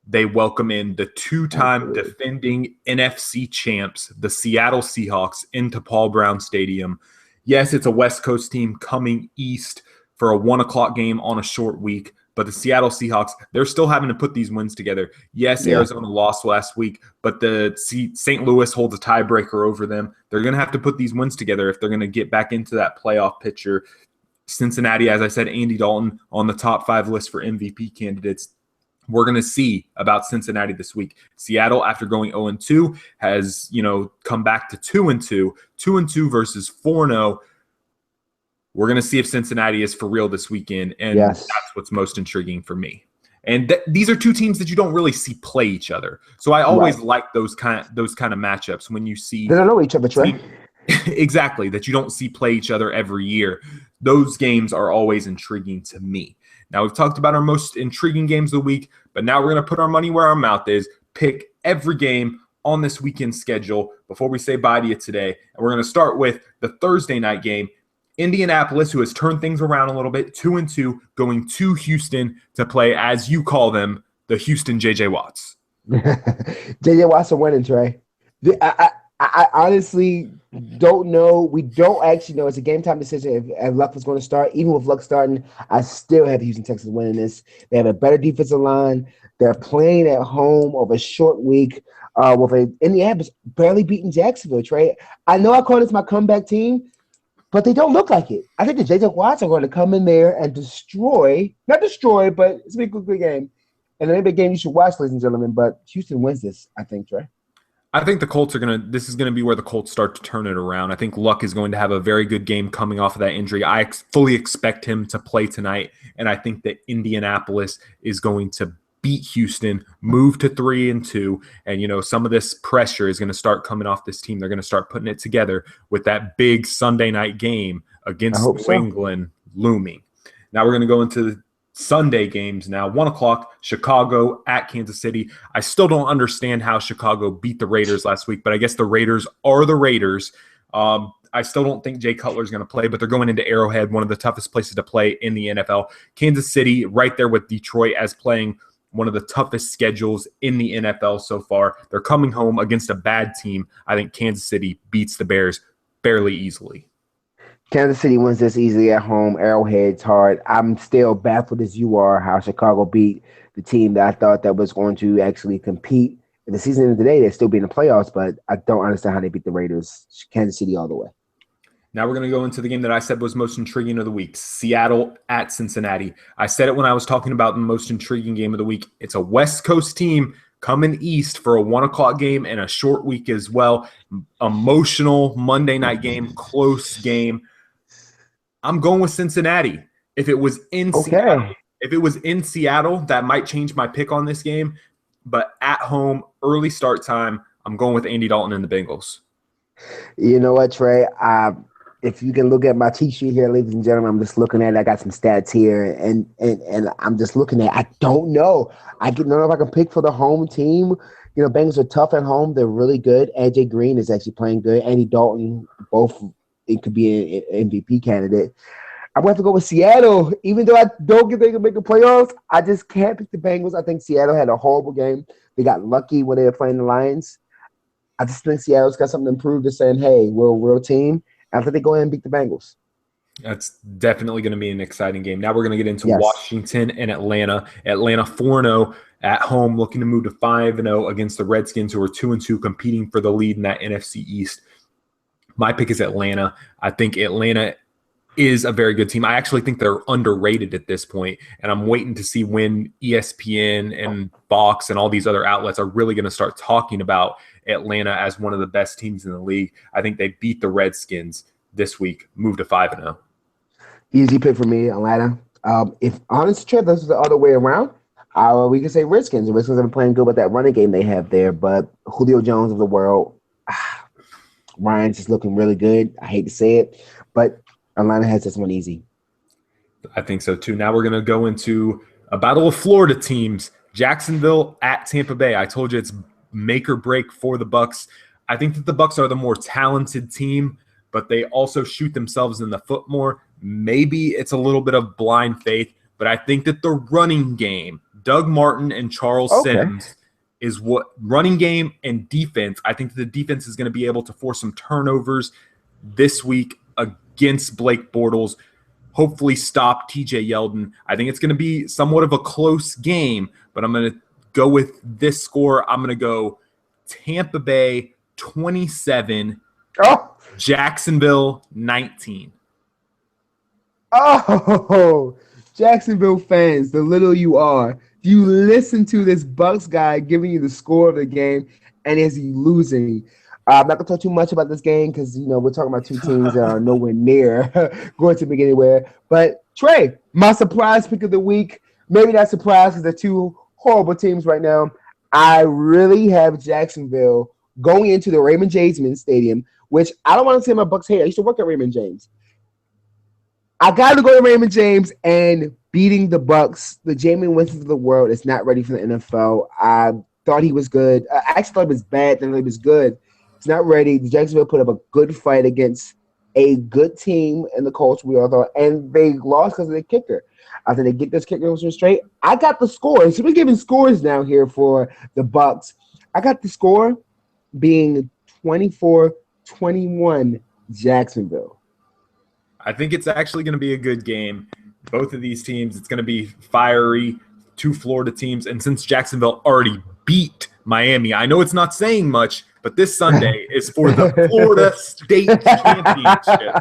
they welcome in the 2-time defending NFC champs, the Seattle Seahawks, into Paul Brown Stadium. Yes, it's a West Coast team coming east for a 1:00 game on a short week, but the Seattle Seahawks, they're still having to put these wins together. Yes, Arizona lost last week, but the St. Louis holds a tiebreaker over them. They're going to have to put these wins together if they're going to get back into that playoff picture. Cincinnati, as I said, Andy Dalton on the top 5 list for MVP candidates. We're going to see about Cincinnati this week. Seattle, after going 0-2, has, come back to 2-2, 2-2 versus 4-0. We're going to see if Cincinnati is for real this weekend, and Yes. that's what's most intriguing for me. And these are two teams that you don't really see play each other. So I always like those kind of matchups when you see they don't know each other, Trey. Exactly, that you don't see play each other every year. Those games are always intriguing to me. Now, we've talked about our most intriguing games of the week, but now we're going to put our money where our mouth is, pick every game on this weekend schedule before we say bye to you today. And we're going to start with the Thursday night game. Indianapolis, who has turned things around a little bit, 2-2, going to Houston to play, as you call them, the Houston J.J. Watts. J.J. Watts are winning, Trey. I honestly don't know. We don't actually know. It's a game time decision if Luck was going to start. Even with Luck starting, I still have Houston Texans winning this. They have a better defensive line. They're playing at home over a short week with Indianapolis barely beating Jacksonville, Trey. I know I call this my comeback team, but they don't look like it. I think the J.J. Watts are going to come in there and not destroy, but it's going to be a good game. And a big game you should watch, ladies and gentlemen. But Houston wins this, I think, Trey. I think the Colts this is going to be where the Colts start to turn it around. I think Luck is going to have a very good game coming off of that injury. I fully expect him to play tonight, and I think that Indianapolis is going to beat Houston, move to 3-2, and some of this pressure is going to start coming off this team. They're going to start putting it together with that big Sunday night game against New England looming. Now we're going to go into the Sunday games now. 1:00, Chicago at Kansas City. I still don't understand how Chicago beat the Raiders last week, but I guess the Raiders are the Raiders. I still don't think Jay Cutler is going to play, but they're going into Arrowhead, one of the toughest places to play in the NFL. Kansas City right there with Detroit as playing one of the toughest schedules in the NFL so far. They're coming home against a bad team. I think Kansas City beats the Bears fairly easily. Kansas City wins this easily at home. Arrowhead's hard. I'm still baffled as you are how Chicago beat the team that I thought that was going to actually compete. In the season of the day, they're still being in the playoffs, but I don't understand how they beat the Raiders. Kansas City all the way. Now we're going to go into the game that I said was most intriguing of the week, Seattle at Cincinnati. I said it when I was talking about the most intriguing game of the week. It's a West Coast team coming east for a 1:00 game and a short week as well. Emotional Monday night game, close game. I'm going with Cincinnati. If it was in Seattle, that might change my pick on this game. But at home, early start time, I'm going with Andy Dalton and the Bengals. You know what, Trey? If you can look at my cheat sheet here, ladies and gentlemen, I'm just looking at it. I got some stats here, and I'm just looking at it. I don't know. I don't know if I can pick for the home team. Bengals are tough at home. They're really good. AJ Green is actually playing good. Andy Dalton, both it could be an MVP candidate. I'm going to have to go with Seattle. Even though I don't think they can make the playoffs, I just can't pick the Bengals. I think Seattle had a horrible game. They got lucky when they were playing the Lions. I just think Seattle's got something to prove to saying, hey, we're a real team. After they go ahead and beat the Bengals. That's definitely going to be an exciting game. Now we're going to get into Washington and Atlanta. Atlanta 4-0 at home, looking to move to 5-0 against the Redskins, who are 2-2, competing for the lead in that NFC East. My pick is Atlanta. I think Atlanta is a very good team. I actually think they're underrated at this point, and I'm waiting to see when ESPN and Fox and all these other outlets are really going to start talking about Atlanta as one of the best teams in the league. I think they beat the Redskins this week, move to 5-0. Easy pick for me, Atlanta. If honest trip, this is the other way around. We can say Redskins. The Redskins have been playing good with that running game they have there, but Julio Jones of the world, Ryan's just looking really good. I hate to say it, but Atlanta has this one easy. I think so too. Now we're going to go into a battle of Florida teams. Jacksonville at Tampa Bay. I told you it's make or break for the Bucs. I think that the Bucs are the more talented team, but they also shoot themselves in the foot more. Maybe it's a little bit of blind faith, but I think that the running game, Doug Martin and Charles Sims, is what running game and defense. I think that the defense is going to be able to force some turnovers this week against Blake Bortles. Hopefully stop TJ Yeldon. I think it's going to be somewhat of a close game, but I'm going to go with this score. I'm going to go Tampa Bay 27, Jacksonville 19. Oh, Jacksonville fans, the little you are. You listen to this Bucks guy giving you the score of the game, and is he losing? I'm not gonna talk too much about this game because we're talking about two teams that are nowhere near going to begin anywhere. But Trey, my surprise pick of the week. Maybe not surprise because they're two horrible teams right now. I really have Jacksonville going into the Raymond James Stadium, which I don't want to say my Bucks hate. I used to work at Raymond James. I got to go to Raymond James and beating the Bucks. The Jameis Winston of the world is not ready for the NFL. I thought he was good. I actually thought he was bad. Then he was good. He's not ready. Jacksonville put up a good fight against a good team in the Colts, we all thought, and they lost because of the kicker. After they get this kicker straight, I got the score. So we're giving scores down here for the Bucks. I got the score being 24-21 Jacksonville. I think it's actually going to be a good game. Both of these teams, it's going to be fiery, two Florida teams. And since Jacksonville already beat Miami, I know it's not saying much, but this Sunday is for the Florida State Championship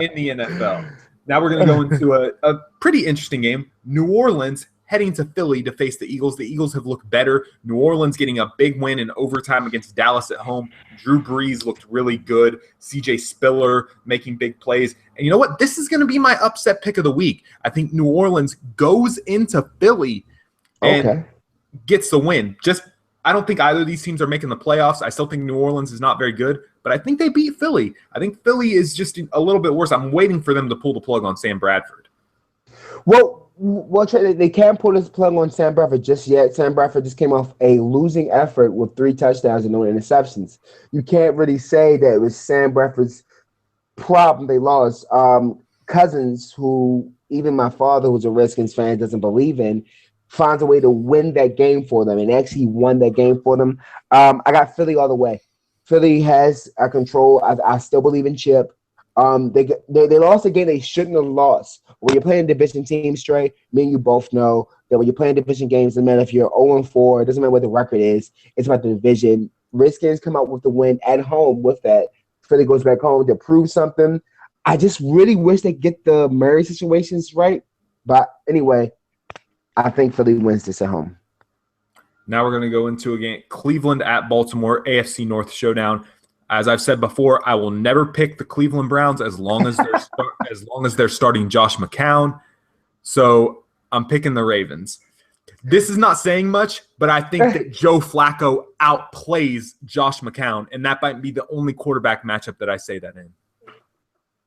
in the NFL. Now we're going to go into a pretty interesting game. New Orleans heading to Philly to face the Eagles. The Eagles have looked better. New Orleans getting a big win in overtime against Dallas at home. Drew Brees looked really good. CJ Spiller making big plays. And you know what? This is going to be my upset pick of the week. I think New Orleans goes into Philly and gets the win. I don't think either of these teams are making the playoffs. I still think New Orleans is not very good, but I think they beat Philly. I think Philly is just a little bit worse. I'm waiting for them to pull the plug on Sam Bradford. Well, they can't pull this plug on Sam Bradford just yet. Sam Bradford just came off a losing effort with 3 touchdowns and no interceptions. You can't really say that it was Sam Bradford's problem they lost. Cousins, who even my father, who's a Redskins fan, doesn't believe in, finds a way to win that game for them and actually won that game for them. I got Philly all the way. Philly has a control. I still believe in Chip. They lost a game they shouldn't have lost. When you're playing division teams, Trey, me and you both know that when you're playing division games, no matter if you're 0-4, it doesn't matter what the record is. It's about the division. Redskins come out with the win at home with that. Philly goes back home to prove something. I just really wish they get the Murray situations right. But anyway, I think Philly wins this at home. Now we're going to go into a game, Cleveland at Baltimore, AFC North showdown. As I've said before, I will never pick the Cleveland Browns as long as they're starting Josh McCown. So I'm picking the Ravens. This is not saying much, but I think that Joe Flacco outplays Josh McCown, and that might be the only quarterback matchup that I say that in.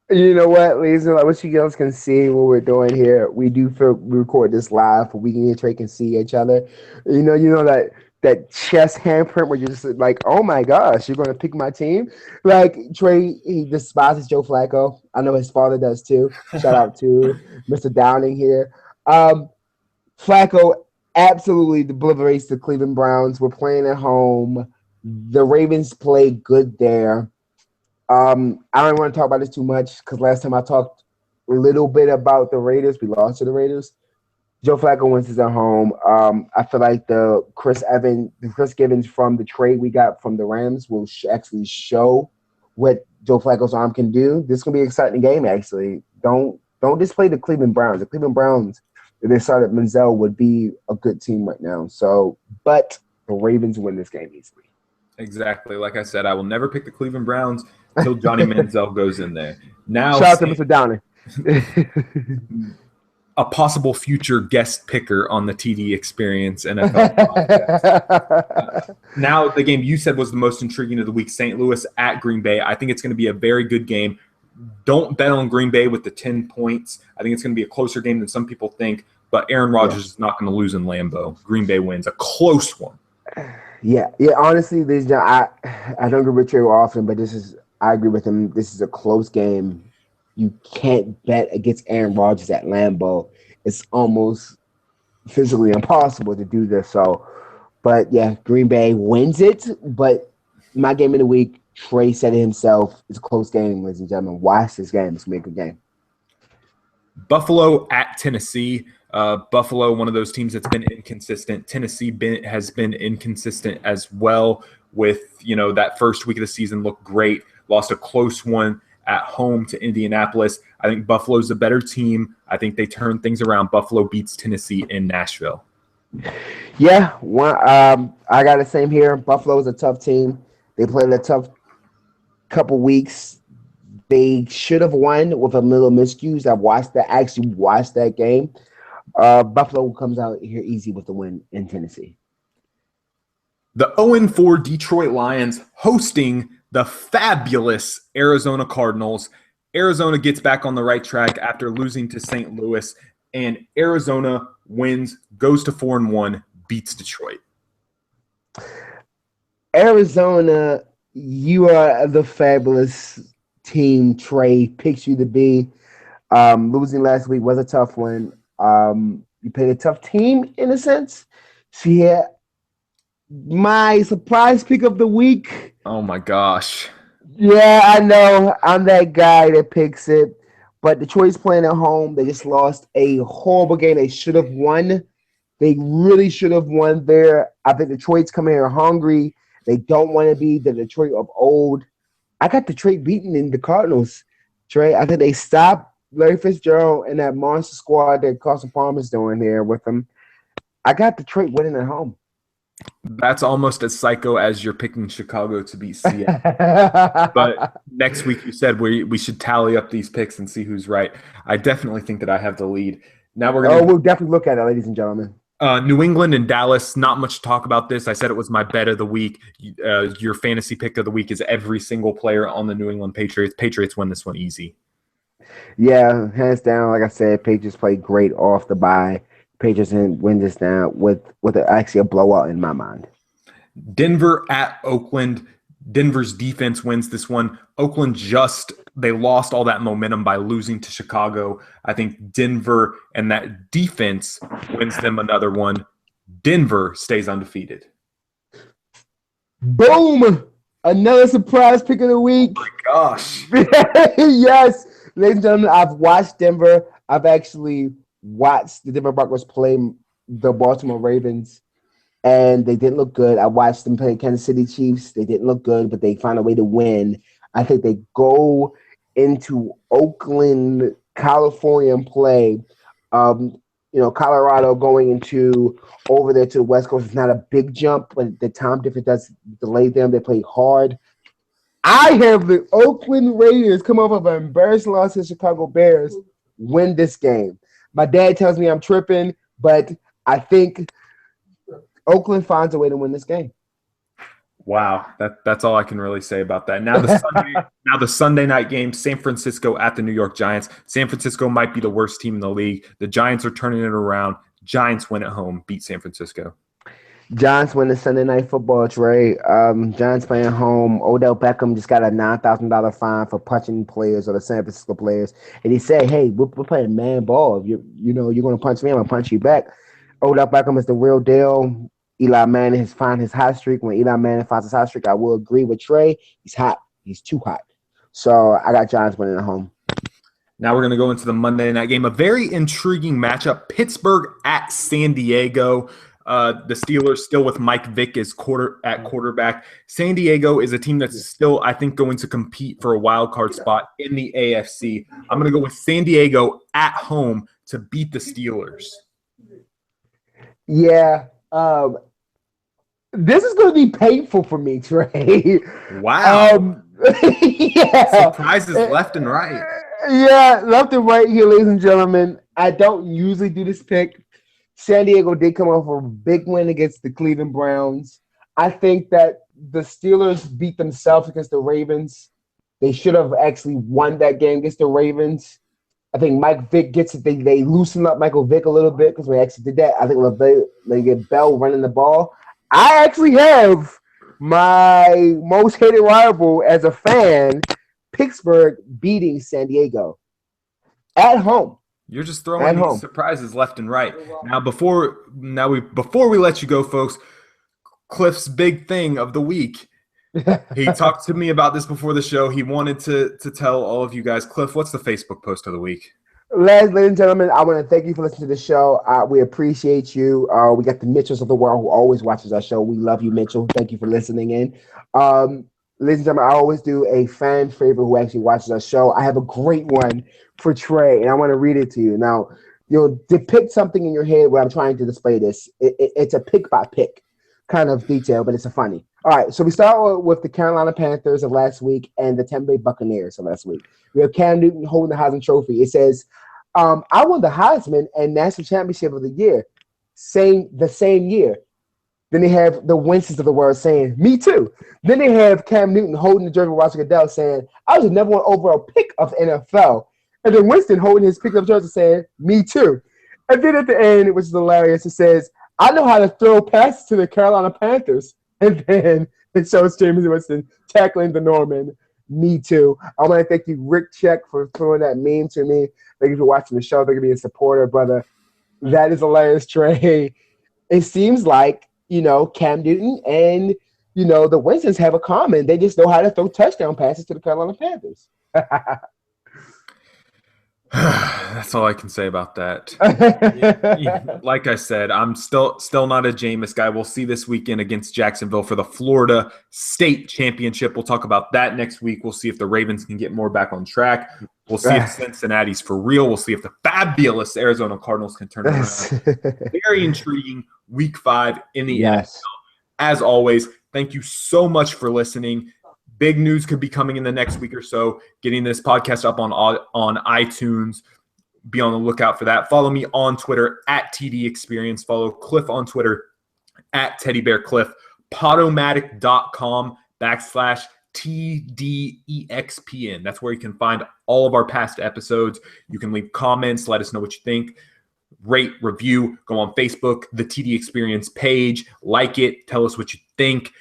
You know what, ladies and what you girls can see what we're doing here. We record this live, but we and Trey can see each other. You know that chest handprint where you're just like, oh my gosh, you're going to pick my team? Like, Trey, he despises Joe Flacco. I know his father does too. Shout out to Mr. Downey here. Flacco absolutely obliterates the Cleveland Browns. We're playing at home. The Ravens play good there. I don't want to talk about this too much because last time I talked a little bit about the Raiders, we lost to the Raiders. Joe Flacco wins this at home. I feel like the Chris Givens from the trade we got from the Rams will actually show what Joe Flacco's arm can do. This is gonna be an exciting game. Actually, don't display the Cleveland Browns. The Cleveland Browns, if they started Manziel, would be a good team right now. So, but the Ravens win this game easily. Exactly. Like I said, I will never pick the Cleveland Browns until Johnny Manziel goes in there. Now, shout out to Mr. Downey. A possible future guest picker on the TDEXPN NFL podcast. Now, the game you said was the most intriguing of the week, St. Louis at Green Bay. I think it's going to be a very good game. Don't bet on Green Bay with the 10 points. I think it's going to be a closer game than some people think, but Aaron Rodgers is not going to lose in Lambeau. Green Bay wins. A close one. Yeah. Honestly, I don't agree with Trey often, but I agree with him. This is a close game. You can't bet against Aaron Rodgers at Lambeau. It's almost physically impossible to do this. So, but yeah, Green Bay wins it. But my game of the week, Trey said it himself, it's a close game, ladies and gentlemen. Watch this game. It's going to be a good game. Buffalo at Tennessee. Buffalo, one of those teams that's been inconsistent. Tennessee has been inconsistent as well with, that first week of the season looked great. Lost a close one at home to Indianapolis. I think Buffalo's a better team. I think they turn things around. Buffalo beats Tennessee in Nashville. Yeah, I got the same here. Buffalo's a tough team. They played a tough couple weeks. They should have won with a little miscues. Actually watched that game. Buffalo comes out here easy with the win in Tennessee. The 0-4 Detroit Lions hosting the fabulous Arizona Cardinals. Arizona gets back on the right track after losing to St. Louis, and Arizona wins, goes to 4-1, beats Detroit. Arizona, you are the fabulous team Trey picks you to be. Losing last week was a tough one. You played a tough team in a sense. So yeah, my surprise pick of the week. Oh my gosh. Yeah, I know. I'm that guy that picks it. But Detroit's playing at home. They just lost a horrible game. They should have won. They really should have won there. I think Detroit's coming here hungry. They don't want to be the Detroit of old. I got Detroit beaten in the Cardinals, Trey. I think they stopped Larry Fitzgerald and that monster squad that Carson Palmer's doing there with them. I got Detroit winning at home. That's almost as psycho as you're picking Chicago to beat Seattle. But next week you said we should tally up these picks and see who's right. I definitely think that I have the lead. Now we'll definitely look at it, ladies and gentlemen. New England and Dallas, not much to talk about this. I said it was my bet of the week. Your fantasy pick of the week is every single player on the New England Patriots. Patriots win this one easy. Yeah, hands down. Like I said, Patriots played great off the bye. Patriots win this now with actually a blowout in my mind. Denver at Oakland. Denver's defense wins this one. Oakland they lost all that momentum by losing to Chicago. I think Denver and that defense wins them another one. Denver stays undefeated. Boom! Another surprise pick of the week. Oh my gosh. Yes. Ladies and gentlemen, I've watched Denver. I've actually watched the Denver Broncos play the Baltimore Ravens, and they didn't look good. I watched them play Kansas City Chiefs. They didn't look good, but they found a way to win. I think they go into Oakland, California and play. Colorado going into over there to the West Coast is not a big jump, but the time difference does delay them. They play hard. I have the Oakland Raiders come off of an embarrassing loss to the Chicago Bears, win this game. My dad tells me I'm tripping, but I think Oakland finds a way to win this game. Wow, that's all I can really say about that. Now the Sunday night game, San Francisco at the New York Giants. San Francisco might be the worst team in the league. The Giants are turning it around. Giants win at home, beat San Francisco. Giants win the Sunday night football, Trey. Giants playing home. Odell Beckham just got a $9,000 fine for punching players or the San Francisco players. And he said, hey, we're playing man ball. If you're going to punch me, I'm going to punch you back. Odell Beckham is the real deal. Eli Manning has found his hot streak. When Eli Manning finds his hot streak, I will agree with Trey. He's hot. He's too hot. So I got Giants winning at home. Now we're going to go into the Monday night game. A very intriguing matchup. Pittsburgh at San Diego. The Steelers still with Mike Vick as quarterback. San Diego is a team that's still, I think, going to compete for a wild card spot in the AFC. I'm going to go with San Diego at home to beat the Steelers. Yeah. This is going to be painful for me, Trey. Wow. Yeah. Surprises left and right. Yeah, left and right here, ladies and gentlemen. I don't usually do this pick. San Diego did come off a big win against the Cleveland Browns. I think that the Steelers beat themselves against the Ravens. They should have actually won that game against the Ravens. I think Mike Vick gets it. They loosen up Michael Vick a little bit because we actually did that. I think they get Bell running the ball. I actually have my most hated rival as a fan, Pittsburgh beating San Diego at home. You're just throwing these surprises left and right. Now, before we let you go, folks, Cliff's big thing of the week. He talked to me about this before the show. He wanted to tell all of you guys. Cliff, what's the Facebook post of the week? Ladies and gentlemen, I want to thank you for listening to the show. We appreciate you. We got the Mitchells of the world who always watches our show. We love you, Mitchell. Thank you for listening in. ladies and gentlemen, I always do a fan favorite who actually watches our show. I have a great one for Trey, and I want to read it to you. Now, you'll depict something in your head when I'm trying to display this. It's a pick by pick kind of detail, but it's a funny. All right, so we start with the Carolina Panthers of last week and the Tampa Bay Buccaneers of last week. We have Cam Newton holding the Heisman Trophy. It says, I won the Heisman and National Championship of the year, the same year. Then they have the Winstons of the world saying, me too. Then they have Cam Newton holding the jersey of Roger Goodell saying, I was the number 1 overall pick of NFL. And then Winston holding his pick up jersey saying, me too. And then at the end, which is hilarious, it says, I know how to throw passes to the Carolina Panthers. And then it shows James Winston tackling the Norman, me too. I want to thank you, Rick Check, for throwing that meme to me. Thank you for watching the show. Thank you for being a supporter, brother. That is hilarious, Trey. It seems like, Cam Newton and, the Winstons have a common. They just know how to throw touchdown passes to the Carolina Panthers. That's all I can say about that. Like I said, I'm still not a Jameis guy. We'll see this weekend against Jacksonville for the Florida State Championship. We'll talk about that next week. We'll see if the Ravens can get more back on track. We'll see if Cincinnati's for real. We'll see if the fabulous Arizona Cardinals can turn it around. Very intriguing Week 5 in the NFL. As always, thank you so much for listening. Big news could be coming in the next week or so, getting this podcast up on iTunes. Be on the lookout for that. Follow me on Twitter at TDEXPN. Follow Cliff on Twitter at TeddyBearCliff. Podomatic.com/TDEXPN. That's where you can find all of our past episodes. You can leave comments. Let us know what you think. Rate, review. Go on Facebook, the TD Experience page. Like it. Tell us what you think.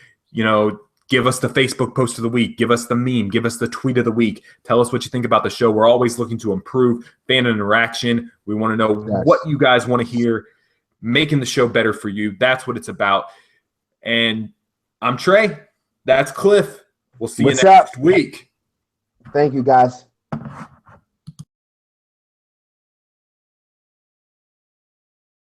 Give us the Facebook post of the week. Give us the meme. Give us the tweet of the week. Tell us what you think about the show. We're always looking to improve fan interaction. We want to know what you guys want to hear, making the show better for you. That's what it's about. And I'm Trey. That's Cliff. We'll see you next week. Thank you, guys.